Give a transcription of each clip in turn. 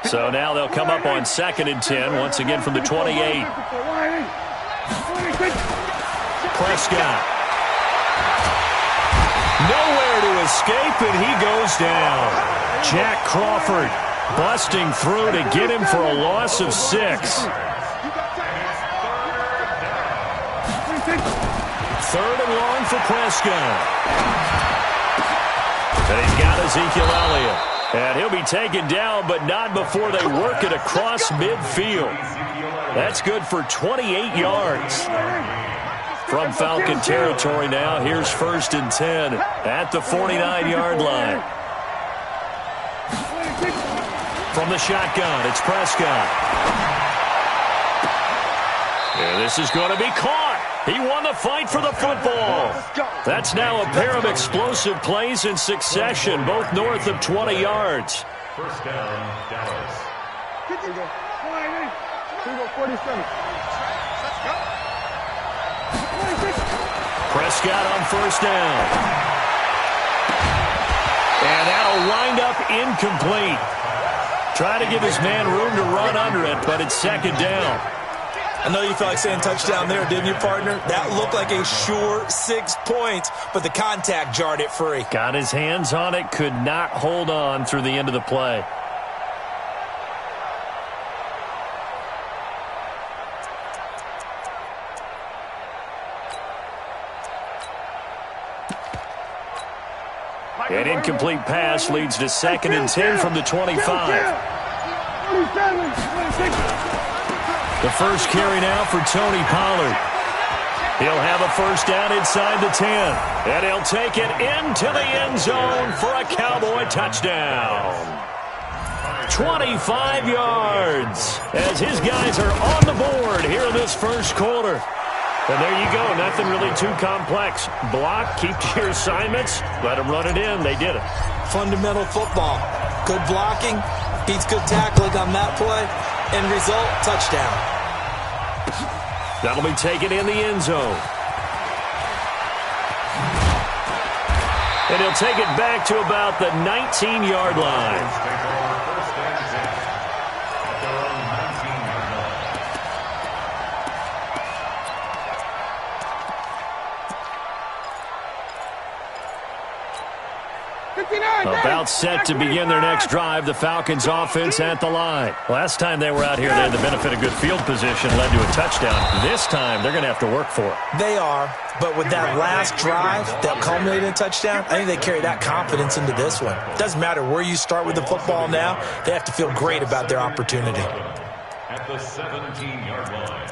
So now they'll come up on 2nd and 10, once again from the 28. Prescott. Nowhere to escape, and he goes down. Jack Crawford busting through to get him for a loss of 6. 3rd and long for Prescott. And he's got Ezekiel Elliott. And he'll be taken down, but not before they work it across midfield. That's good for 28 yards. From Falcon territory now, here's 1st and 10 at the 49-yard line. From the shotgun, it's Prescott. And this is going to be caught. He won the fight for the football. That's now a pair of explosive plays in succession, both north of 20 yards. First down, Dallas. Prescott on 1st down. And that'll wind up incomplete. Try to give his man room to run under it, but it's 2nd down. I know you felt like saying touchdown there, didn't you, partner? That looked like a sure 6 points, but the contact jarred it free. Got his hands on it, could not hold on through the end of the play. An incomplete pass leads to 2nd and 10 from the 25. The first carry now for Tony Pollard. He'll have a 1st down inside the 10. And he'll take it into the end zone for a Cowboy touchdown. 25 yards as his guys are on the board here in this first quarter. And there you go. Nothing really too complex. Block, keep to your assignments, let them run it in. They did it. Fundamental football. Good blocking, beats good tackling on that play. End result, touchdown. That'll be taken in the end zone. And he'll take it back to about the 19-yard line. About set to begin their next drive, the Falcons offense at the line. Last time they were out here, they had the benefit of good field position, led to a touchdown. This time, they're going to have to work for it. They are, but with that last drive that culminated in a touchdown, I think they carry that confidence into this one. It doesn't matter where you start with the football now, they have to feel great about their opportunity. At the 17-yard line.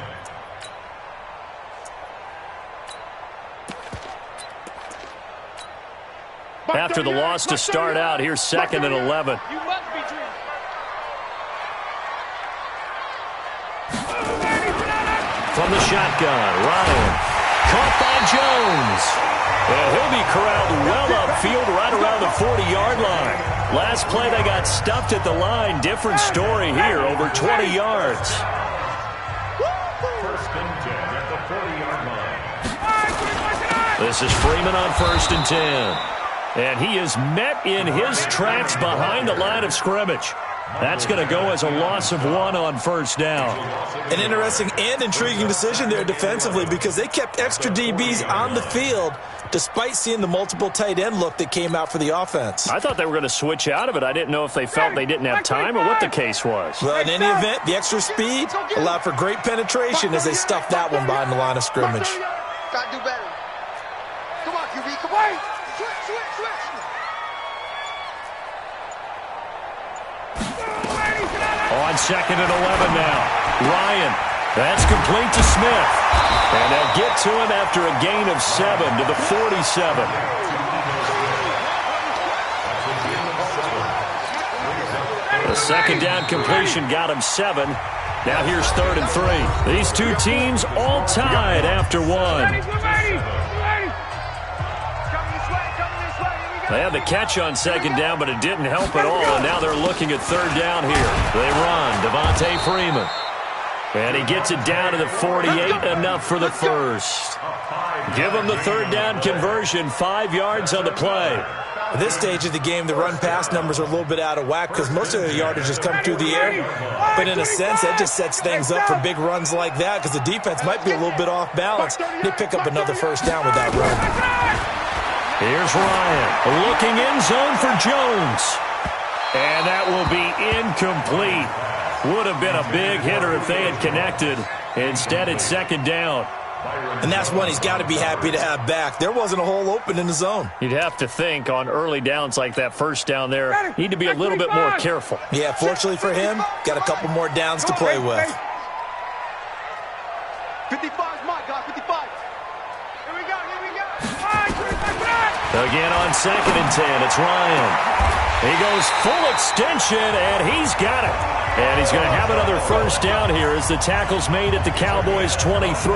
After the loss to start out, here's 2nd and 11. From the shotgun, Ryan. Caught by Jones. And he'll be corralled well upfield right around the 40-yard line. Last play, they got stuffed at the line. Different story here, over 20 yards. 1st and 10 at the 40-yard line. This is Freeman on 1st and 10. And he is met in his tracks behind the line of scrimmage. That's going to go as a loss of 1 on 1st down. An interesting and intriguing decision there defensively because they kept extra DBs on the field despite seeing the multiple tight end look that came out for the offense. I thought they were going to switch out of it. I didn't know if they felt they didn't have time or what the case was. Well, in any event, the extra speed allowed for great penetration as they stuffed that one behind the line of scrimmage. Got to do better. Come on, QB. Come on. Switch. On 2nd and 11 now. Ryan. That's complete to Smith. And they'll get to him after a gain of 7 to the 47. The 2nd down completion got him 7. Now here's 3rd and 3. These two teams all tied after 1. They had the catch on 2nd down, but it didn't help at all, and now they're looking at 3rd down here. They run, Devontae Freeman. And he gets it down to the 48, enough for the first. Give him the 3rd down conversion, 5 yards on the play. At this stage of the game, the run-pass numbers are a little bit out of whack because most of their yardage has come through the air. But in a sense, that just sets things up for big runs like that because the defense might be a little bit off balance. They pick up another first down with that run. Here's Ryan looking in zone for Jones. And that will be incomplete. Would have been a big hitter if they had connected. Instead, it's second down. And that's one he's got to be happy to have back. There wasn't a hole open in the zone. You'd have to think on early downs like that first down there, need to be a little bit more careful. Yeah, fortunately for him, got a couple more downs to play with. 55's my guy, 55. Here we go, here we go. Again on 2nd and 10, it's Ryan. He goes full extension, and he's got it. And he's going to have another first down here as the tackle's made at the Cowboys' 23.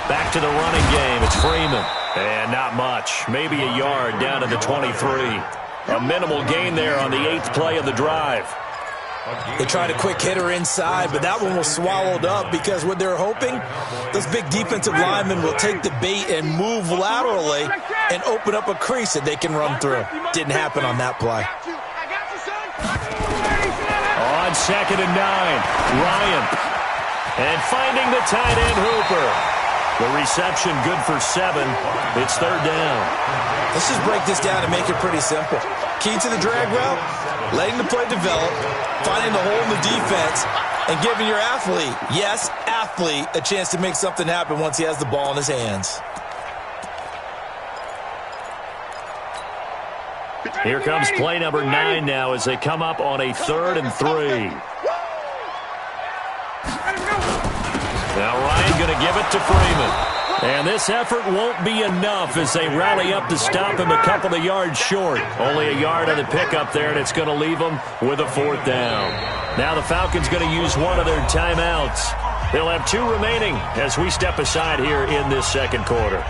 Back to the running game. It's Freeman. And not much. Maybe a yard down to the 23. A minimal gain there on the 8th play of the drive. They tried a quick hitter inside, but that one was swallowed up because what they're hoping, those big defensive linemen will take the bait and move laterally and open up a crease that they can run through. Didn't happen on that play. On 2nd and 9, Ryan. And finding the tight end Hooper. The reception good for 7. It's 3rd down. Let's just break this down and make it pretty simple. Key to the drag route, letting the play develop, finding the hole in the defense, and giving your athlete, yes, athlete, a chance to make something happen once he has the ball in his hands. Here comes play number 9 now as they come up on a 3rd and 3. Now Ryan going to give it to Freeman. And this effort won't be enough as they rally up to stop him a couple of yards short. Only a yard on the pickup there, and it's going to leave them with a 4th down. Now the Falcons going to use one of their timeouts. They'll have 2 remaining as we step aside here in this 2nd quarter.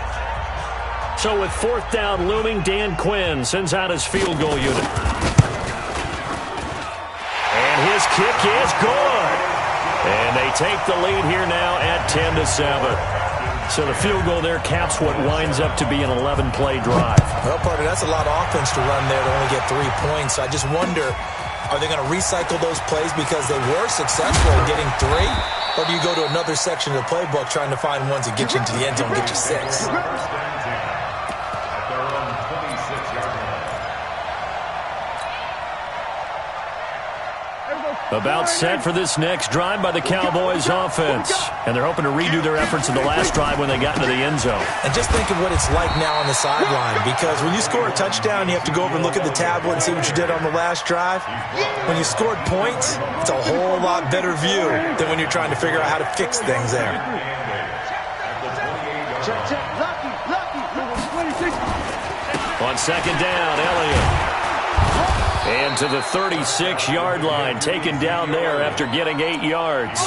So with 4th down looming, Dan Quinn sends out his field goal unit. And his kick is good. And they take the lead here now at 10-7. So the field goal there caps what winds up to be an 11-play drive. Well, partner, that's a lot of offense to run there to only get 3 points. I just wonder, are they going to recycle those plays because they were successful in getting 3? Or do you go to another section of the playbook trying to find ones that get you into the end zone and get you 6? About set for this next drive by the Cowboys offense. And they're hoping to redo their efforts in the last drive when they got into the end zone. And just think of what it's like now on the sideline, because when you score a touchdown, you have to go over and look at the tablet and see what you did on the last drive. When you scored points, it's a whole lot better view than when you're trying to figure out how to fix things there. On 2nd down, Elliott. And to the 36-yard line, taken down there after getting 8 yards.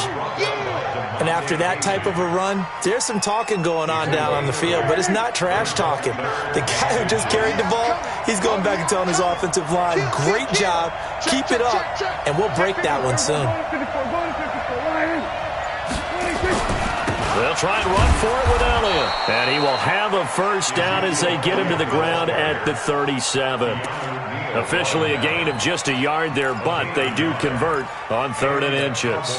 And after that type of a run, there's some talking going on down on the field, but it's not trash talking. The guy who just carried the ball, he's going back and telling his offensive line, great job, keep it up, and we'll break that one soon. They'll try and run for it with Elliott. And he will have a first down as they get him to the ground at the 37. Officially a gain of just a yard there, but they do convert on 3rd and inches.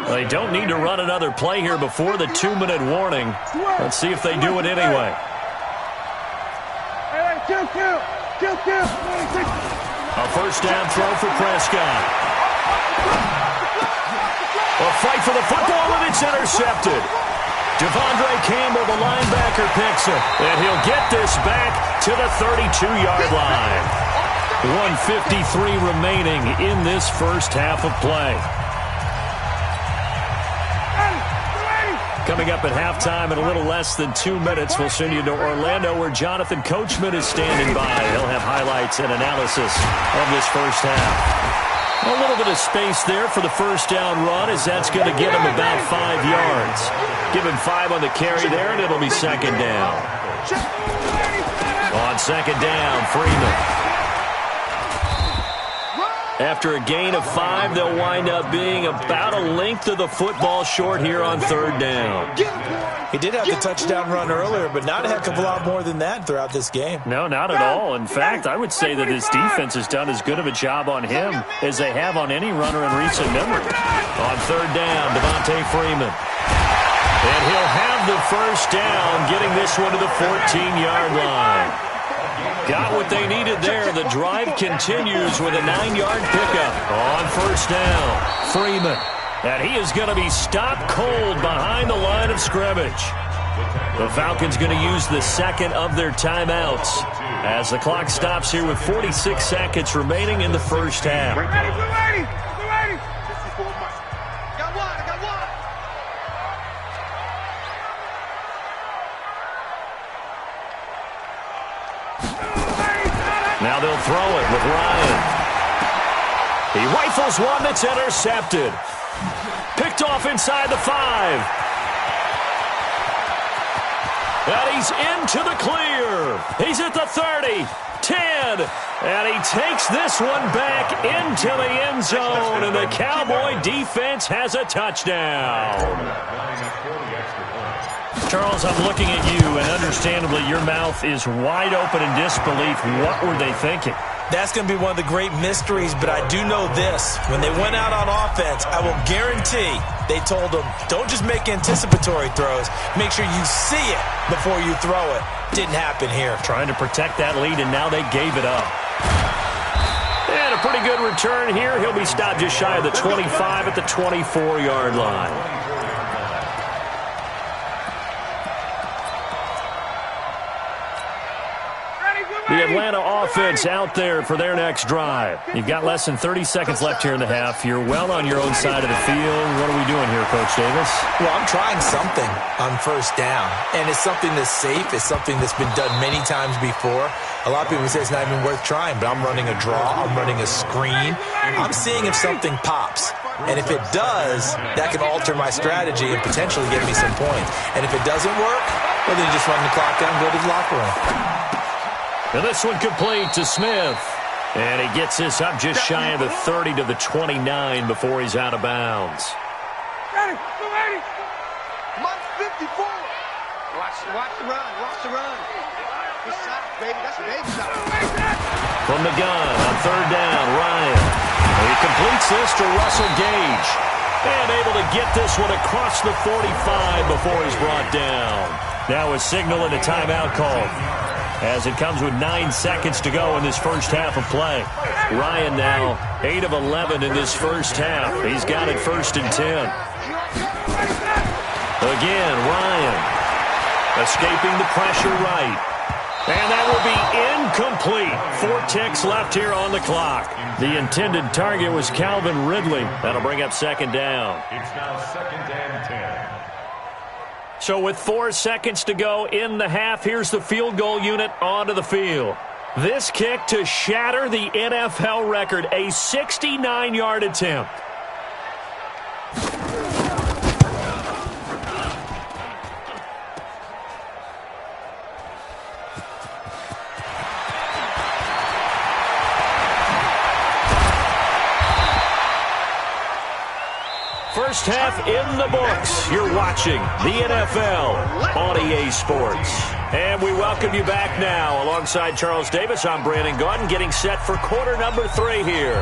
They don't need to run another play here before the 2-minute warning. Let's see if they do it anyway. A first down throw for Prescott. A fight for the football, and it's intercepted. Devondre Campbell, the linebacker, picks it. And he'll get this back to the 32-yard line. 1:53 remaining in this first half of play. Coming up at halftime in a little less than 2 minutes, we'll send you to Orlando where Jonathan Coachman is standing by. He'll have highlights and analysis of this first half. A little bit of space there for the first down run as that's going to get him about 5 yards. Give him 5 on the carry there, and it'll be 2nd down. On 2nd down, Freeman. After a gain of 5, they'll wind up being about a length of the football short here on 3rd down. He did have the touchdown run earlier, but not a heck of a lot more than that throughout this game. No, not at all. In fact, I would say that his defense has done as good of a job on him as they have on any runner in recent memory. On 3rd down, Devontae Freeman. And he'll have the first down, getting this one to the 14-yard line. Got what they needed there. The drive continues with a 9-yard pickup on 1st down. Freeman. And he is going to be stopped cold behind the line of scrimmage. The Falcons going to use the second of their timeouts as the clock stops here with 46 seconds remaining in the first half. We're ready. We're ready. Got one. Now they'll throw it with Ryan. He rifles one that's intercepted. Picked off inside the 5. And he's into the clear. He's at the 30, 10, and he takes this one back into the end zone, and the Cowboy defense has a touchdown. Charles, I'm looking at you, and understandably your mouth is wide open in disbelief. What were they thinking? That's going to be one of the great mysteries, but I do know this. When they went out on offense, I will guarantee they told them, don't just make anticipatory throws. Make sure you see it before you throw it. Didn't happen here. Trying to protect that lead, and now they gave it up. And a pretty good return here. He'll be stopped just shy of the 25 at the 24-yard line. The Atlanta offense out there for their next drive. You've got less than 30 seconds left here in the half. You're well on your own side of the field. What are we doing here, Coach Davis? Well, I'm trying something on 1st down, and it's something that's safe. It's something that's been done many times before. A lot of people say it's not even worth trying, but I'm running a draw. I'm running a screen. I'm seeing if something pops. And if it does, that can alter my strategy and potentially get me some points. And if it doesn't work, well, then you just run the clock down and go to the locker room. And this one complete to Smith. And he gets this up just shy of the 30 to the 29 before he's out of bounds. Ready. Come on, 54. Watch the run. Good shot, baby. That's a baby shot. From the gun on 3rd down, Ryan. And he completes this to Russell Gage. And able to get this one across the 45 before he's brought down. Now a signal and a timeout call, as it comes with 9 seconds to go in this first half of play. Ryan now 8 of 11 in this first half. He's got it 1st and 10. Again, Ryan escaping the pressure right. And that will be incomplete. 4 ticks left here on the clock. The intended target was Calvin Ridley. That'll bring up 2nd down. It's now 2nd and 10. So with 4 seconds to go in the half, here's the field goal unit onto the field. This kick to shatter the NFL record, a 69-yard attempt. First half in the books. You're watching the NFL on EA Sports. And we welcome you back now. Alongside Charles Davis, I'm Brandon Gaudin, getting set for quarter number 3 here.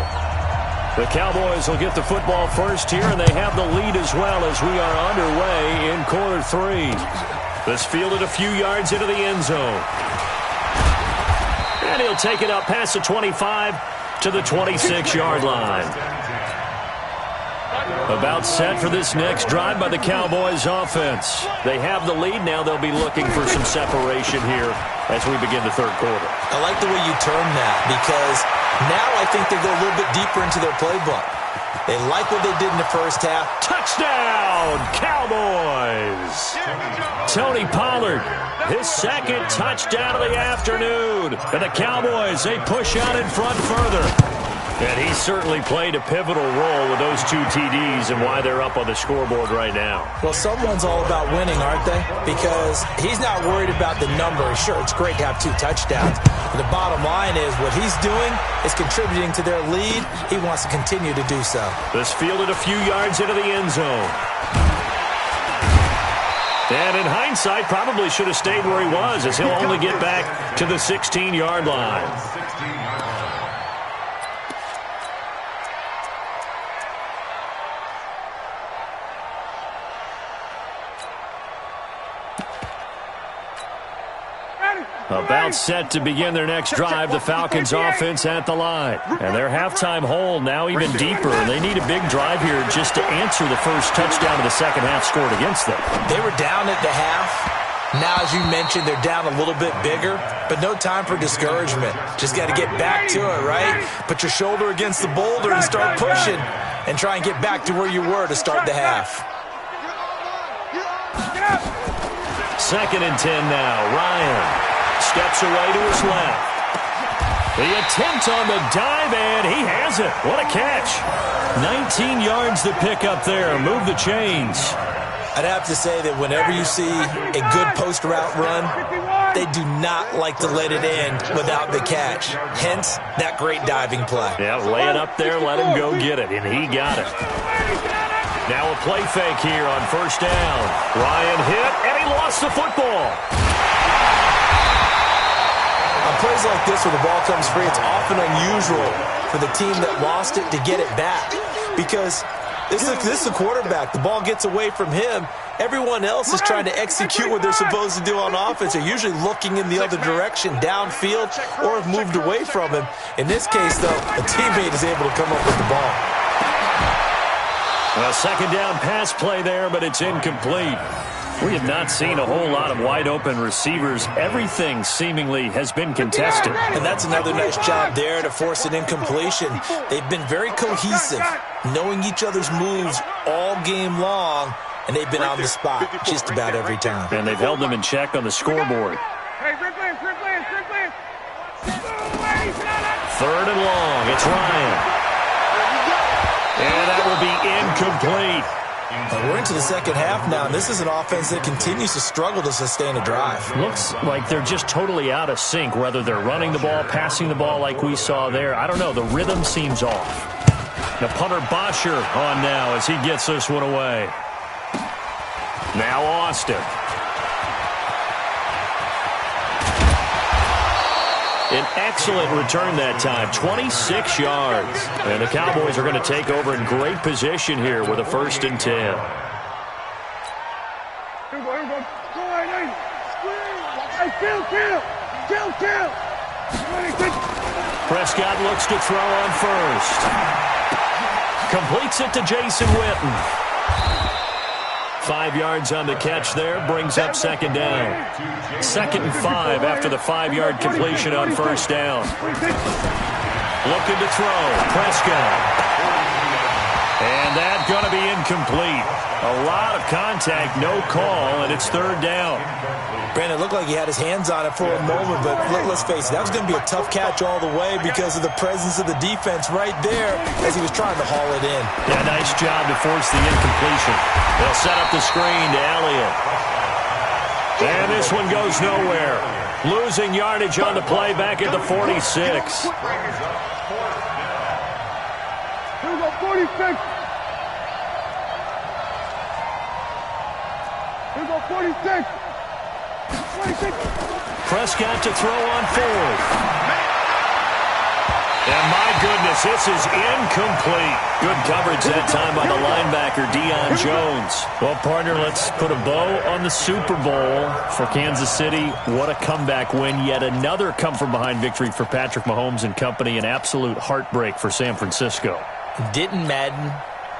The Cowboys will get the football first here, and they have the lead as well as we are underway in quarter 3. This fielded a few yards into the end zone. And he'll take it up past the 25 to the 26-yard line. About set for this next drive by the Cowboys offense. They have the lead now. They'll be looking for some separation here as we begin the third quarter. I like the way you term that, because now I think they go a little bit deeper into their playbook. They like what they did in the first half. Touchdown, Cowboys! Tony Pollard, his second touchdown of the afternoon. And the Cowboys, they push out in front further. And he certainly played a pivotal role with those 2 TDs and why they're up on the scoreboard right now. Well, someone's all about winning, aren't they? Because he's not worried about the numbers. Sure, it's great to have 2 touchdowns. But the bottom line is what he's doing is contributing to their lead. He wants to continue to do so. This fielded a few yards into the end zone. And in hindsight, probably should have stayed where he was, as he'll only get back to the 16-yard line. About set to begin their next drive, the Falcons offense at the line. And their halftime hole now even deeper. They need a big drive here just to answer the first touchdown of the second half scored against them. They were down at the half. Now, as you mentioned, they're down a little bit bigger, but no time for discouragement. Just got to get back to it, right? Put your shoulder against the boulder and start pushing and try and get back to where you were to start the half. 2nd and 10 now. Ryan steps away to his left. The attempt on the dive, and he has it. What a catch. 19 yards to pick up there. Move the chains. I'd have to say that whenever you see a good post route run, they do not like to let it end without the catch. Hence, that great diving play. Yeah, lay it up there, let him go get it, and he got it. Now a play fake here on 1st down. Ryan hit, and he lost the football. On plays like this where the ball comes free, it's often unusual for the team that lost it to get it back. Because this is the quarterback. The ball gets away from him. Everyone else is trying to execute what they're supposed to do on offense. They're usually looking in the other direction, downfield, or have moved away from him. In this case, though, a teammate is able to come up with the ball. A 2nd down pass play there, but it's incomplete. We have not seen a whole lot of wide-open receivers. Everything seemingly has been contested. And that's another nice job there to force an incompletion. They've been very cohesive, knowing each other's moves all game long, and they've been on the spot just about every time. And they've held them in check on the scoreboard. 3rd and long. It's Ryan. And that will be incomplete. We're into the second half now, and this is an offense that continues to struggle to sustain a drive. Looks like they're just totally out of sync, whether they're running the ball, passing the ball like we saw there. I don't know. The rhythm seems off. The punter Bosher on now as he gets this one away. Now Austin. An excellent return that time, 26 yards. And the Cowboys are going to take over in great position here with a 1st and 10. Prescott looks to throw on 1st. Completes it to Jason Witten. 5 yards on the catch there, brings up 2nd down. 2nd and 5 after the 5-yard completion on 1st down. Looking to throw, Prescott. And that's going to be incomplete. A lot of contact, no call, and it's 3rd down. Brandon, it looked like he had his hands on it for a moment, but let's face it, that was going to be a tough catch all the way because of the presence of the defense right there as he was trying to haul it in. Yeah, nice job to force the incompletion. They'll set up the screen to Elliott. And this one goes nowhere. Losing yardage on the play back at the 46. Here we go, 46. Here we go, 46. 26. Prescott to throw on 4th. And my goodness, this is incomplete. Good coverage that time by the linebacker, Deion Jones. Well, partner, let's put a bow on the Super Bowl for Kansas City. What a comeback win. Yet another come-from-behind victory for Patrick Mahomes and company. An absolute heartbreak for San Francisco. Didn't Madden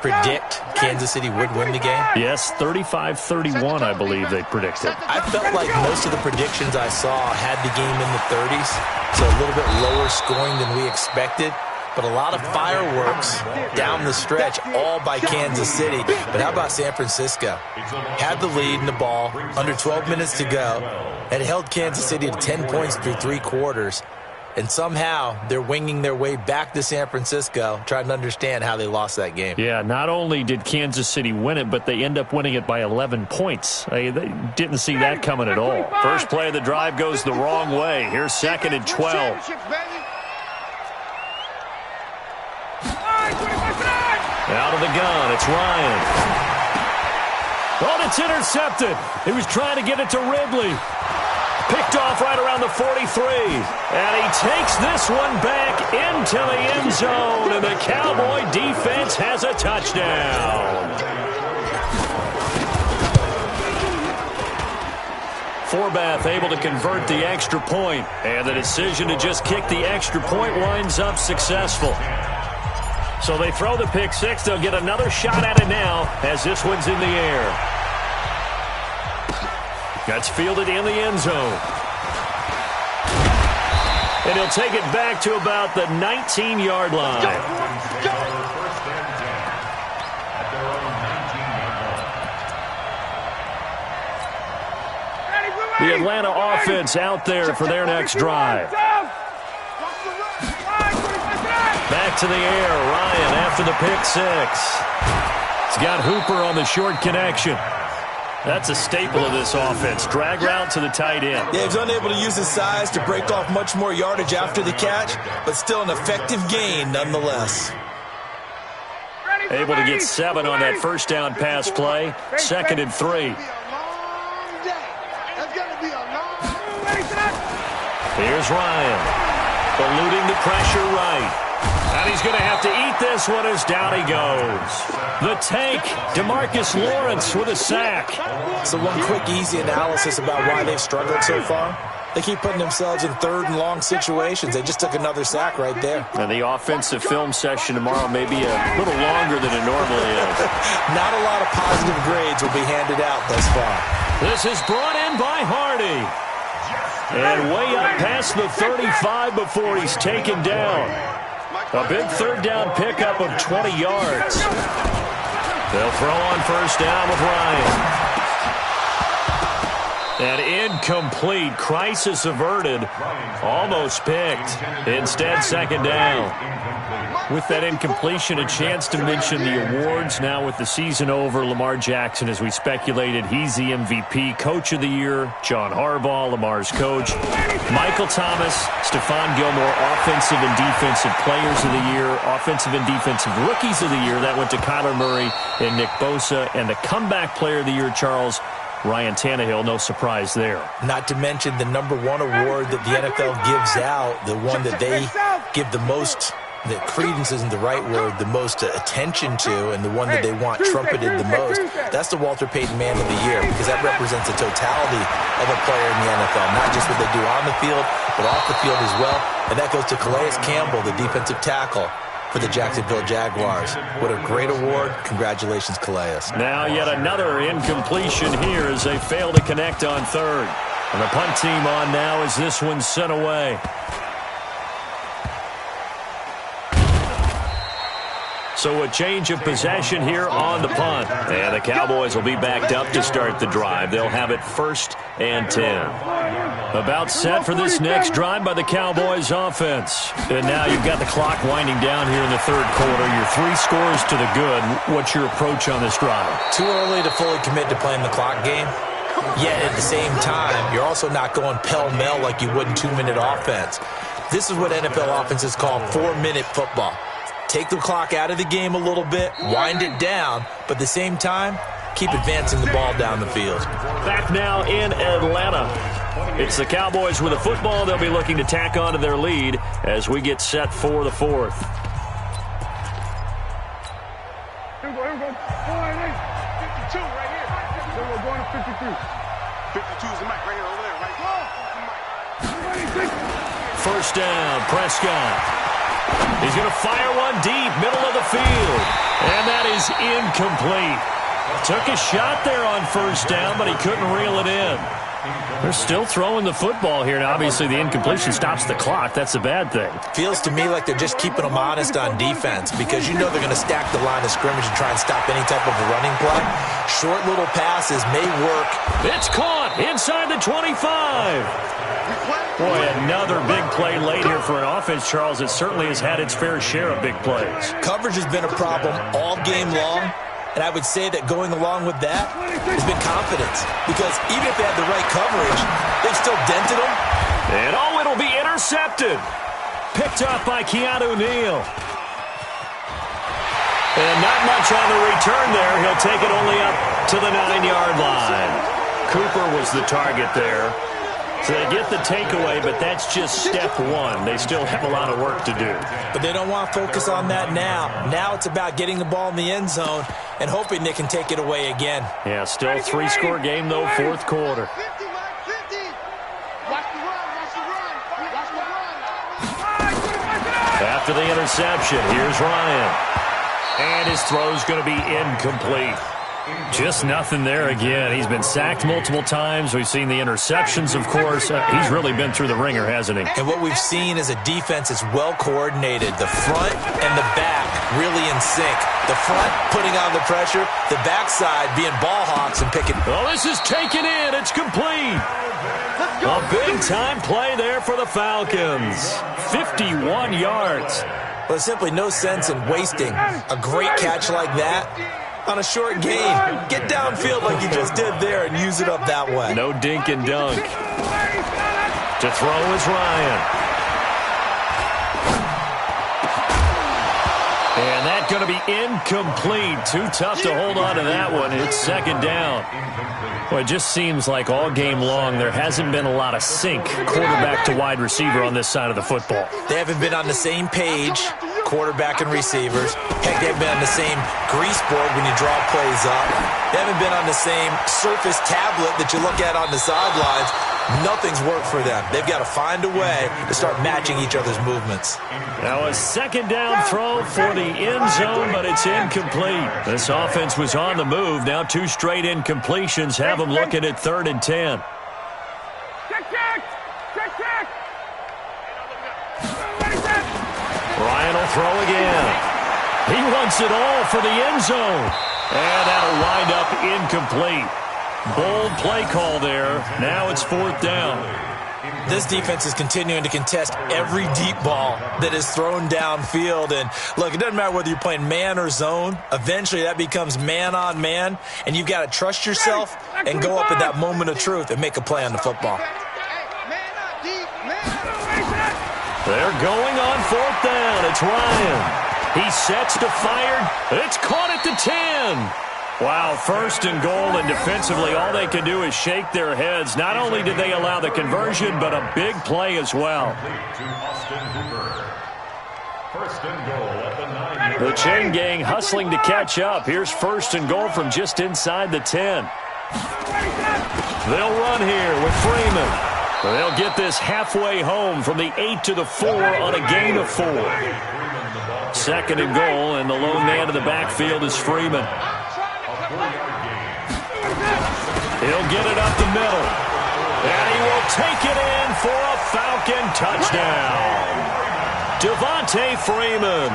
predict Kansas City would win the game? Yes, 35-31, I believe they predicted. I felt like most of the predictions I saw had the game in the 30s, so a little bit lower scoring than we expected. But a lot of fireworks down the stretch, all by Kansas City. But how about San Francisco? Had the lead in the ball, under 12 minutes to go, and held Kansas City to 10 points through 3 quarters. and somehow they're winging their way back to San Francisco, trying to understand how they lost that game. Yeah, not only did Kansas City win it, but they end up winning it by 11 points. They didn't see that coming at all. First play of the drive goes the wrong way. Here's 2nd and 12. Out of the gun, it's Ryan. Oh, it's intercepted. He was trying to get it to Ridley. Picked off right around the 43. And he takes this one back into the end zone. And the Cowboy defense has a touchdown. Forbath able to convert the extra point. And the decision to just kick the extra point winds up successful. So they throw the pick six. They'll get another shot at it now as this one's in the air. That's fielded in the end zone. And he'll take it back to about the 19-yard line. The Atlanta offense out there for their next drive. Back to the air, Ryan after the pick six. He's got Hooper on the short connection. That's a staple of this offense. Drag route to the tight end. Yeah, he's unable to use his size to break off much more yardage after the catch, but still an effective gain nonetheless. Able to get 7 on that first down pass play. 2nd and 3. Here's Ryan. Eluding the pressure right. And he's going to have to eat this one as down he goes. The tank, DeMarcus Lawrence with a sack. So one quick, easy analysis about why they've struggled so far. They keep putting themselves in 3rd and long situations. They just took another sack right there. And the offensive film session tomorrow may be a little longer than it normally is. Not a lot of positive grades will be handed out thus far. This is brought in by Hardy. And way up past the 35 before he's taken down. A big 3rd down pickup of 20 yards. They'll throw on first down with Ryan. And incomplete. Crisis averted. Almost picked. Instead, 2nd down. With that incompletion, a chance to mention the awards. Now with the season over, Lamar Jackson, as we speculated, he's the MVP, Coach of the Year. John Harbaugh, Lamar's coach. Michael Thomas, Stephon Gilmore, Offensive and Defensive Players of the Year. Offensive and Defensive Rookies of the Year. That went to Kyler Murray and Nick Bosa. And the Comeback Player of the Year, Charles, Ryan Tannehill, no surprise there. Not to mention the #1 award that the NFL gives out, the one that they give the most, that credence isn't the right word, the most attention to, and the one that they want trumpeted the most. That's the Walter Payton Man of the Year, because that represents the totality of a player in the NFL, not just what they do on the field, but off the field as well. And that goes to Calais Campbell, the defensive tackle for the Jacksonville Jaguars. What a great award. Congratulations, Calais. Now yet another incompletion here as they fail to connect on 3rd. And the punt team on now as this one's sent away. So a change of possession here on the punt. And the Cowboys will be backed up to start the drive. They'll have it 1st and 10. About set for this next drive by the Cowboys offense. And now you've got the clock winding down here in the 3rd quarter. Your 3 scores to the good. What's your approach on this drive? Too early to fully commit to playing the clock game. Yet at the same time, you're also not going pell-mell like you would in 2-minute offense. This is what NFL offenses call 4-minute football. Take the clock out of the game a little bit, wind it down, but at the same time, keep advancing the ball down the field. Back now in Atlanta. It's the Cowboys with the football. They'll be looking to tack on to their lead as we get set for the 4th. Here we go. 52 right here. Then we're going to 53. 52 is the mic right here over there, right? First down, Prescott. He's going to fire one deep, middle of the field. And that is incomplete. Took a shot there on first down, but he couldn't reel it in. They're still throwing the football here. Now, obviously, the incompletion stops the clock. That's a bad thing. Feels to me like they're just keeping them honest on defense because you know they're going to stack the line of scrimmage and try and stop any type of a running play. Short little passes may work. It's caught inside the 25. We play. Boy, another big play late here for an offense, Charles. It certainly has had its fair share of big plays. Coverage has been a problem all game long, and I would say that going along with that has been confidence. Because even if they had the right coverage, they've still dented them. And it'll be intercepted. Picked up by Keanu Neal. And not much on the return there. He'll take it only up to the 9-yard line. Cooper was the target there. So they get the takeaway, but that's just step one. They still have a lot of work to do. But they don't want to focus on that now. Now it's about getting the ball in the end zone and hoping they can take it away again. Yeah, still 3-score game, though, fourth quarter. After the interception, here's Ryan. And his throw's going to be incomplete. Just nothing there again. He's been sacked multiple times. We've seen the interceptions, of course. He's really been through the ringer, hasn't he? And what we've seen is a defense that's well coordinated. The front and the back really in sync. The front putting on the pressure. The backside being ball hawks and picking. Oh, this is taken in. It's complete. A big-time play there for the Falcons. 51 yards. Well, there's simply no sense in wasting a great catch like that on a short game. Get downfield like you just did there and use it up that way. No dink and dunk. To throw is Ryan. And that's going to be incomplete. Too tough to hold on to that one. It's second down. Well, it just seems like all game long there hasn't been a lot of sync quarterback to wide receiver on this side of the football. They haven't been on the same page, quarterback and receivers. Heck, they haven't been on the same grease board when you draw plays up. They haven't been on the same surface tablet that you look at on the sidelines. Nothing's worked for them. They've got to find a way to start matching each other's movements. Now a second down throw for the end zone, but it's incomplete. This offense was on the move. Now 2 straight incompletions have them looking at 3rd and 10. Ryan will throw again. He wants it all for the end zone. And that'll wind up incomplete. Bold play call there. Now it's 4th down. This defense is continuing to contest every deep ball that is thrown downfield. And, look, it doesn't matter whether you're playing man or zone. Eventually that becomes man on man. And you've got to trust yourself and go up at that moment of truth and make a play on the football. They're going on 4th down. It's Ryan. He sets to fire. It's caught at the 10. Wow, 1st and goal, and defensively all they can do is shake their heads. Not only did they allow the conversion, but a big play as well. The chain gang hustling to catch up. Here's 1st and goal from just inside the 10. They'll run here with Freeman. They'll get this halfway home from the 8 to the 4 on a gain of 4. 2nd and goal, and the lone man in the backfield is Freeman. He'll get it up the middle. And he will take it in for a Falcon touchdown. Devontae Freeman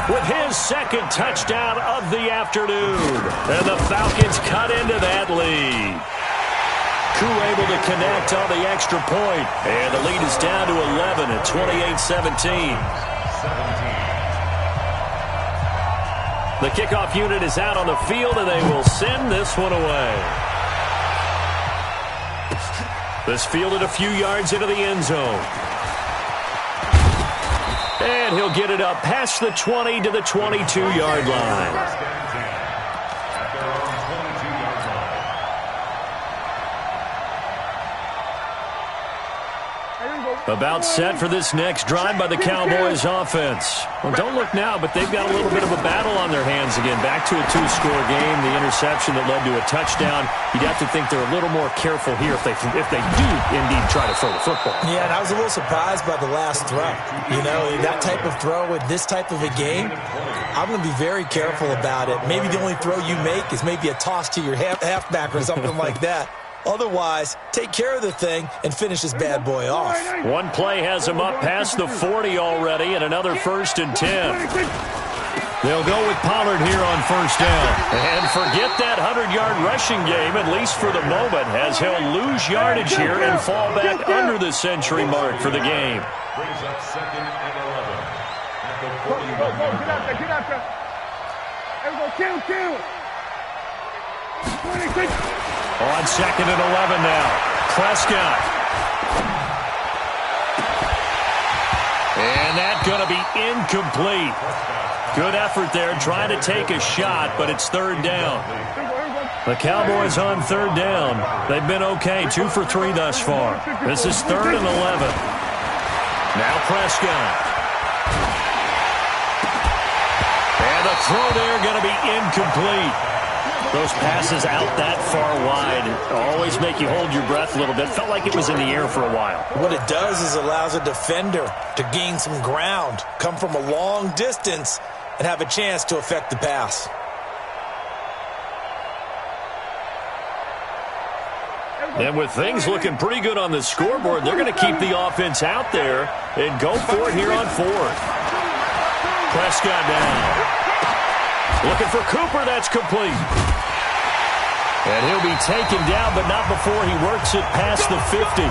with his 2nd touchdown of the afternoon. And the Falcons cut into that lead. Koo able to connect on the extra point. And the lead is down to 11 at 28-17. The kickoff unit is out on the field, and they will send this one away. This fielded a few yards into the end zone. And he'll get it up past the 20 to the 22-yard line. About set for this next drive by the Cowboys offense. Well, don't look now, but they've got a little bit of a battle on their hands again. Back to a 2-score game. The interception that led to a touchdown. You'd have to think they're a little more careful here if they do indeed try to throw the football. Yeah, and I was a little surprised by the last throw. You know, that type of throw with this type of a game, I'm going to be very careful about it. Maybe the only throw you make is maybe a toss to your halfback or something like that. Otherwise, take care of the thing and finish this bad boy off. One play has him up past the 40 already, and another 1st and 10. They'll go with Pollard here on first down. And forget that 100-yard rushing game, at least for the moment, as he'll lose yardage here and fall back under the century mark for the game. Brings up 2nd and 11. At the 41. Get out there. There we go. Kill. 26. On 2nd and 11 now. Prescott. And that's going to be incomplete. Good effort there, trying to take a shot, but it's 3rd down. The Cowboys on 3rd down. They've been okay, 2 for 3 thus far. This is 3rd and 11. Now Prescott. And the throw there going to be incomplete. Those passes out that far wide always make you hold your breath a little bit. Felt like it was in the air for a while. What it does is allows a defender to gain some ground, come from a long distance, and have a chance to affect the pass. And with things looking pretty good on the scoreboard, they're going to keep the offense out there and go for it here on 4th. Prescott down. Looking for Cooper, that's complete. And he'll be taken down, but not before he works it past the 50.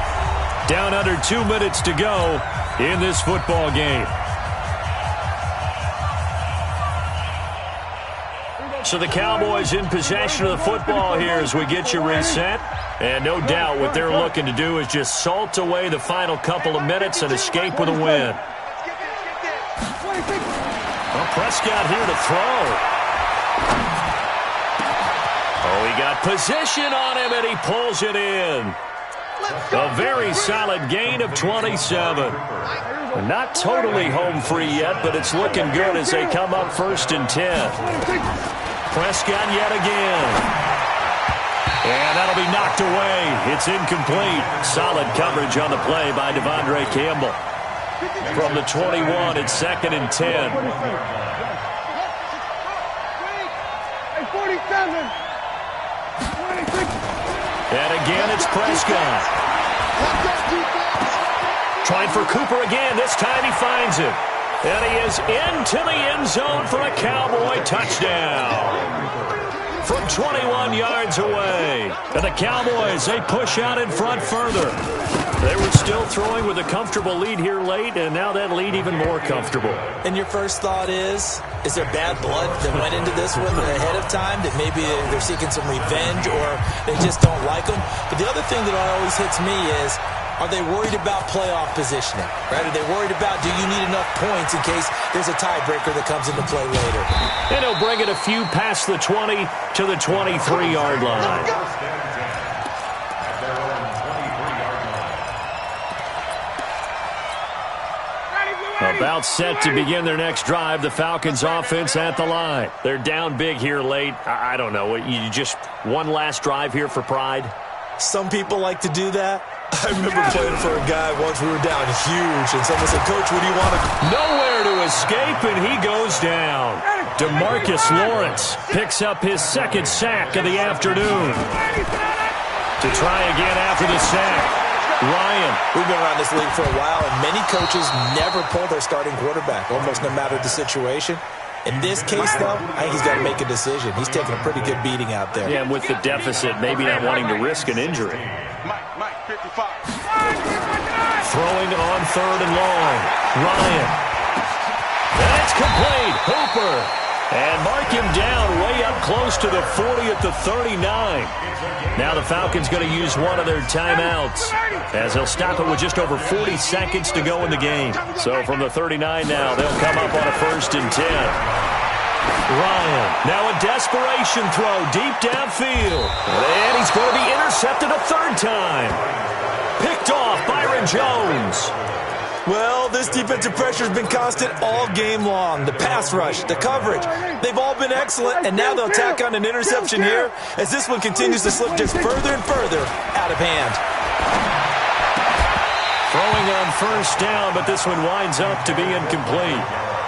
Down under 2 minutes to go in this football game. So the Cowboys in possession of the football here as we get you reset. And no doubt what they're looking to do is just salt away the final couple of minutes and escape with a win. Well, Prescott here to throw. Oh, he got position on him, and he pulls it in. A very solid gain of 27. Not totally home free yet, but it's looking good as they come up 1st and 10. Prescott yet again. And that'll be knocked away. It's incomplete. Solid coverage on the play by Devondre Campbell. From the 21, it's 2nd and 10. 47. And again, it's Prescott. Trying for Cooper again. This time he finds it. And he is into the end zone for a Cowboy touchdown. From 21 yards away. And the Cowboys, they push out in front further. They were still throwing with a comfortable lead here late, and now that lead even more comfortable. And your first thought is there bad blood that went into this one ahead of time, that maybe they're seeking some revenge or they just don't like them? But the other thing that always hits me is, are they worried about playoff positioning? Right? Are they worried about, do you need enough points in case there's a tiebreaker that comes into play later? And he'll bring it a few past the 20 to the 23-yard line. About set to begin their next drive. The Falcons offense at the line. They're down big here late. I don't know. You just one last drive here for pride? Some people like to do that. I remember playing for a guy once we were down huge, and someone said, Coach, what do you want to... Nowhere to escape, and he goes down. DeMarcus Lawrence picks up his 2nd sack of the afternoon. To try again after the sack. Ryan. We've been around this league for a while, and many coaches never pull their starting quarterback, almost no matter the situation. In this case, though, I think he's got to make a decision. He's taking a pretty good beating out there. Yeah, and with the deficit, maybe not wanting to risk an injury. Mike, 55. Throwing on 3rd and long. Ryan. That's complete. Hooper. And mark him down way up close to the 40 at the 39. Now the Falcons going to use one of their timeouts as they'll stop it with just over 40 seconds to go in the game. So from the 39 now, they'll come up on a 1st and 10. Ryan, now a desperation throw deep downfield. And he's going to be intercepted a 3rd time. Picked off Byron Jones. Well, this defensive pressure has been constant all game long. The pass rush, the coverage, they've all been excellent, and now they'll tack on an interception here as this one continues to slip just further and further out of hand. Throwing on 1st down, but this one winds up to be incomplete.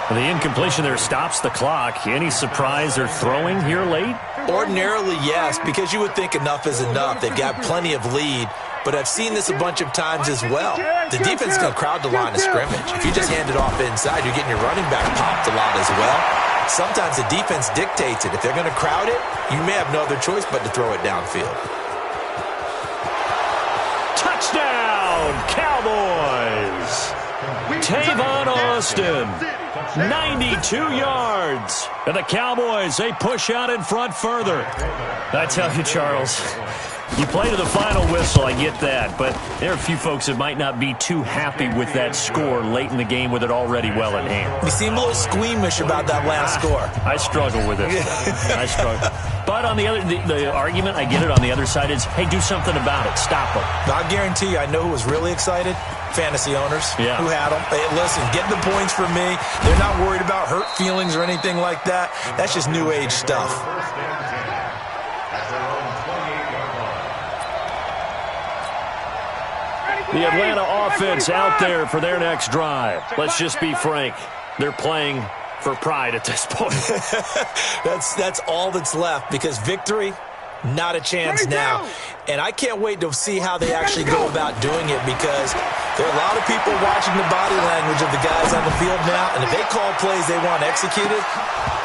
The incompletion there stops the clock. Any surprise they're throwing here late? Ordinarily, yes, because you would think enough is enough. They've got plenty of lead. But I've seen this a bunch of times as well. The defense is going to crowd the line of scrimmage. If you just hand it off inside, you're getting your running back popped a lot as well. Sometimes the defense dictates it. If they're going to crowd it, you may have no other choice but to throw it downfield. Touchdown, Cowboys! Tavon Austin, 92 yards. And the Cowboys, they push out in front further. I tell you, Charles, you play to the final whistle, I get that. But there are a few folks that might not be too happy with that score late in the game with it already well in hand. You seem a little squeamish about that last score. I struggle with it. I struggle. But on the other, the argument, I get it, on the other side is, hey, do something about it. Stop them. I guarantee you, I know who was really excited. Fantasy owners who had them. Hey, listen, get the points for me. They're not worried about hurt feelings or anything like that. That's just new age stuff. The Atlanta offense out there for their next drive. Let's just be frank. They're playing for pride at this point. That's all that's left, because victory, not a chance now. And I can't wait to see how they actually go about doing it, because there are a lot of people watching the body language of the guys on the field now, and if they call plays they want executed,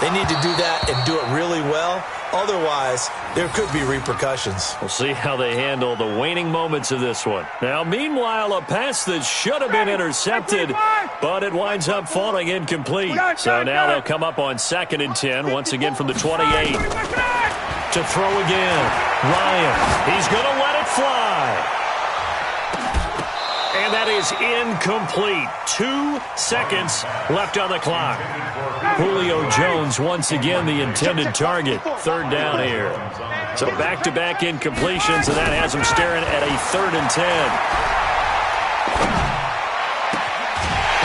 they need to do that and do it really well. Otherwise, there could be repercussions. We'll see how they handle the waning moments of this one. Now, meanwhile, a pass that should have been intercepted, but it winds up falling incomplete. So now they'll come up on 2nd and 10, once again from the 28. To throw again. Ryan, he's going to let it fly. And that is incomplete. 2 seconds left on the clock. Julio Jones once again the intended target. 3rd down here. So back-to-back incompletions, and that has him staring at a 3rd and 10.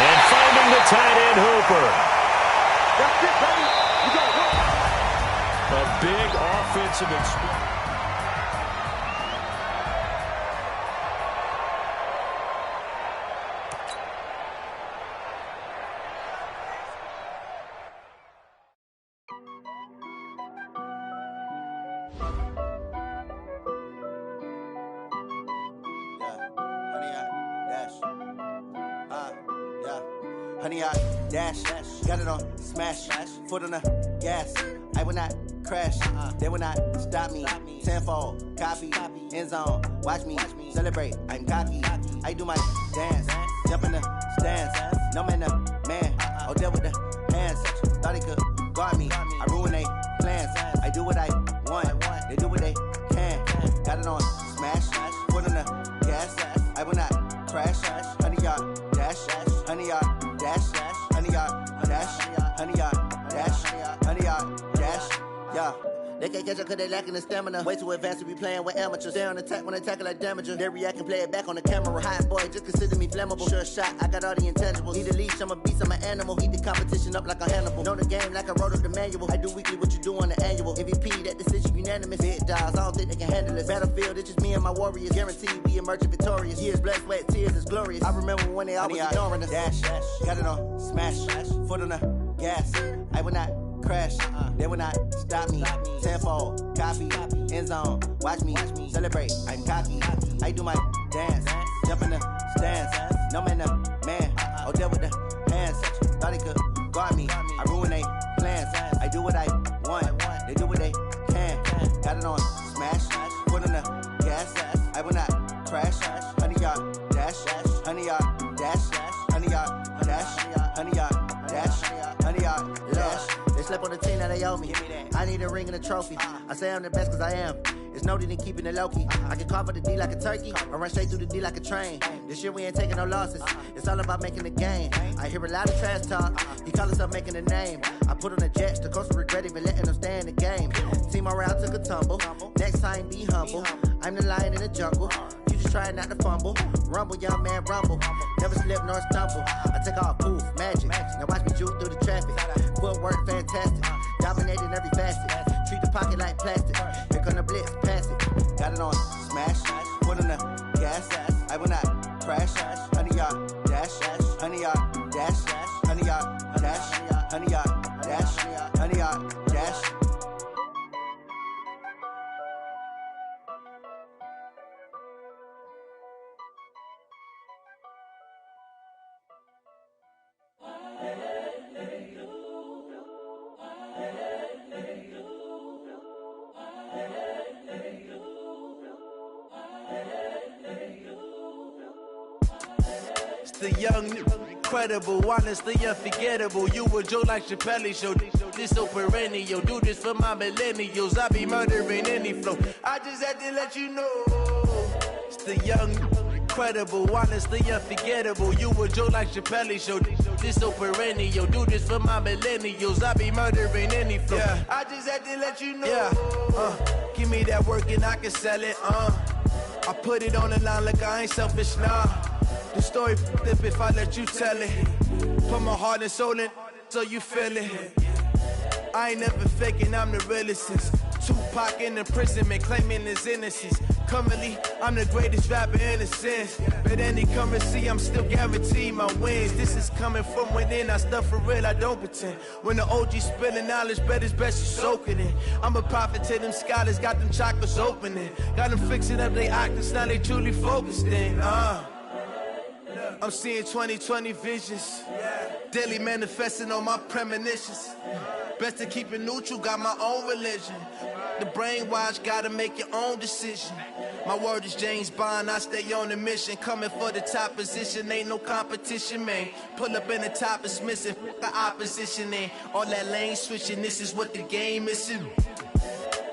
And finding the tight end Hooper. A big offensive experience. Honey, I dash, got it on smash, foot on the gas. I will not crash, they will not stop me. Tenfold, copy, end zone, watch me celebrate. I'm cocky, I do my dance, jump in the stands. No man, man, I'll deal with the hands. Thought he could guard me, I ruin they plans. I do what I want, they do what they can. Got it on smash, foot on the gas. I will not crash, honey, y'all dash, honey, y'all dash, honey, y'all dash, honey, y'all dash, honey, y'all dash, yeah. They can't catch up cause they lacking the stamina. Way too advanced to be playing with amateurs. Stay on attack when they tackle like damager. They react and play it back on the camera. Hot boy, just consider me flammable. Sure shot, I got all the intangibles. Need a leash, I'm a beast, I'm an animal. Eat the competition up like a Hannibal. Know the game like I wrote up the manual. I do weekly what you do on the annual. MVP, that decision unanimous. Big dogs, I don't think they can handle it. Battlefield, it's just me and my warriors. Guaranteed we emerge victorious. Years, blood, sweat, tears, is glorious. I remember when they always ignoring us. Dash, got it on smash, foot on the gas. I will not crash, they will not stop me. Tenfold, copy, end zone, watch me celebrate. I'm cocky, I do my dance, jump in the stands. No man, man, I'll deal with the hands. Thought he could guard me, I ruin they plans. I do what I want, they do what they can. Got it on smash, foot on the gas. I will not crash, honey, y'all dash, honey, y'all dash, honey, y'all dash, honey, y'all dash, honey, y'all dash. They slept on the team that they owe me. I need a ring and a trophy. I say I'm the best cause I am. It's no need in keeping it low-key. I can carve up the D like a turkey or run straight through the D like a train. This year we ain't taking no losses. It's all about making the game. I hear a lot of trash talk. He call himself making a name. I put on the Jets. The coach will regret even letting them stay in the game. Team morale took a tumble. Next time be humble. I'm the lion in the jungle. You just try not to fumble. Rumble, young man, rumble. Never slip nor stumble. I take off, poof, magic. Now watch me juke through the traffic. Footwork fantastic. Dominating every facet. Treat the pocket like plastic. Here come the blitz, pass it. Got it on smash. Foot on the gas. I will not crash. Honey, y'all dash. Honey, y'all dash. Honey, y'all dash. Honey, y'all dash. Honey, y'all dash. the young, incredible, honestly unforgettable. You a joke like Chappelle Show. This so perennial. Do this for my millennials. I be murdering any flow. I just had to let you know. It's the young, incredible, honestly unforgettable. You a joke like Chappelle Show. This so perennial. Do this for my millennials. I be murdering any flow. Yeah. I just had to let you know. Yeah. Give me that work and I can sell it. I put it on the line like I ain't selfish, nah. The story flip if I let you tell it. Put my heart and soul in so you feel it. I ain't never faking, I'm the realest since Tupac in imprisonment, claiming his innocence. Currently, I'm the greatest rapper in a sense. But any currency, I'm still guaranteed my wins. This is coming from within, I stuff for real, I don't pretend. When the OG spilling knowledge, bet it's best you soak it in. I'm a prophet to them scholars, got them chakras opening. Got them fixing up they octaves, now they truly focused in. I'm seeing 2020 visions. Daily manifesting on my premonitions. Best to keep it neutral, got my own religion. The brainwash, gotta make your own decision. My word is James Bond, I stay on the mission. Coming for the top position, ain't no competition, man. Pull up in the top is missing, the opposition ain't. All that lane switching, this is what the game is.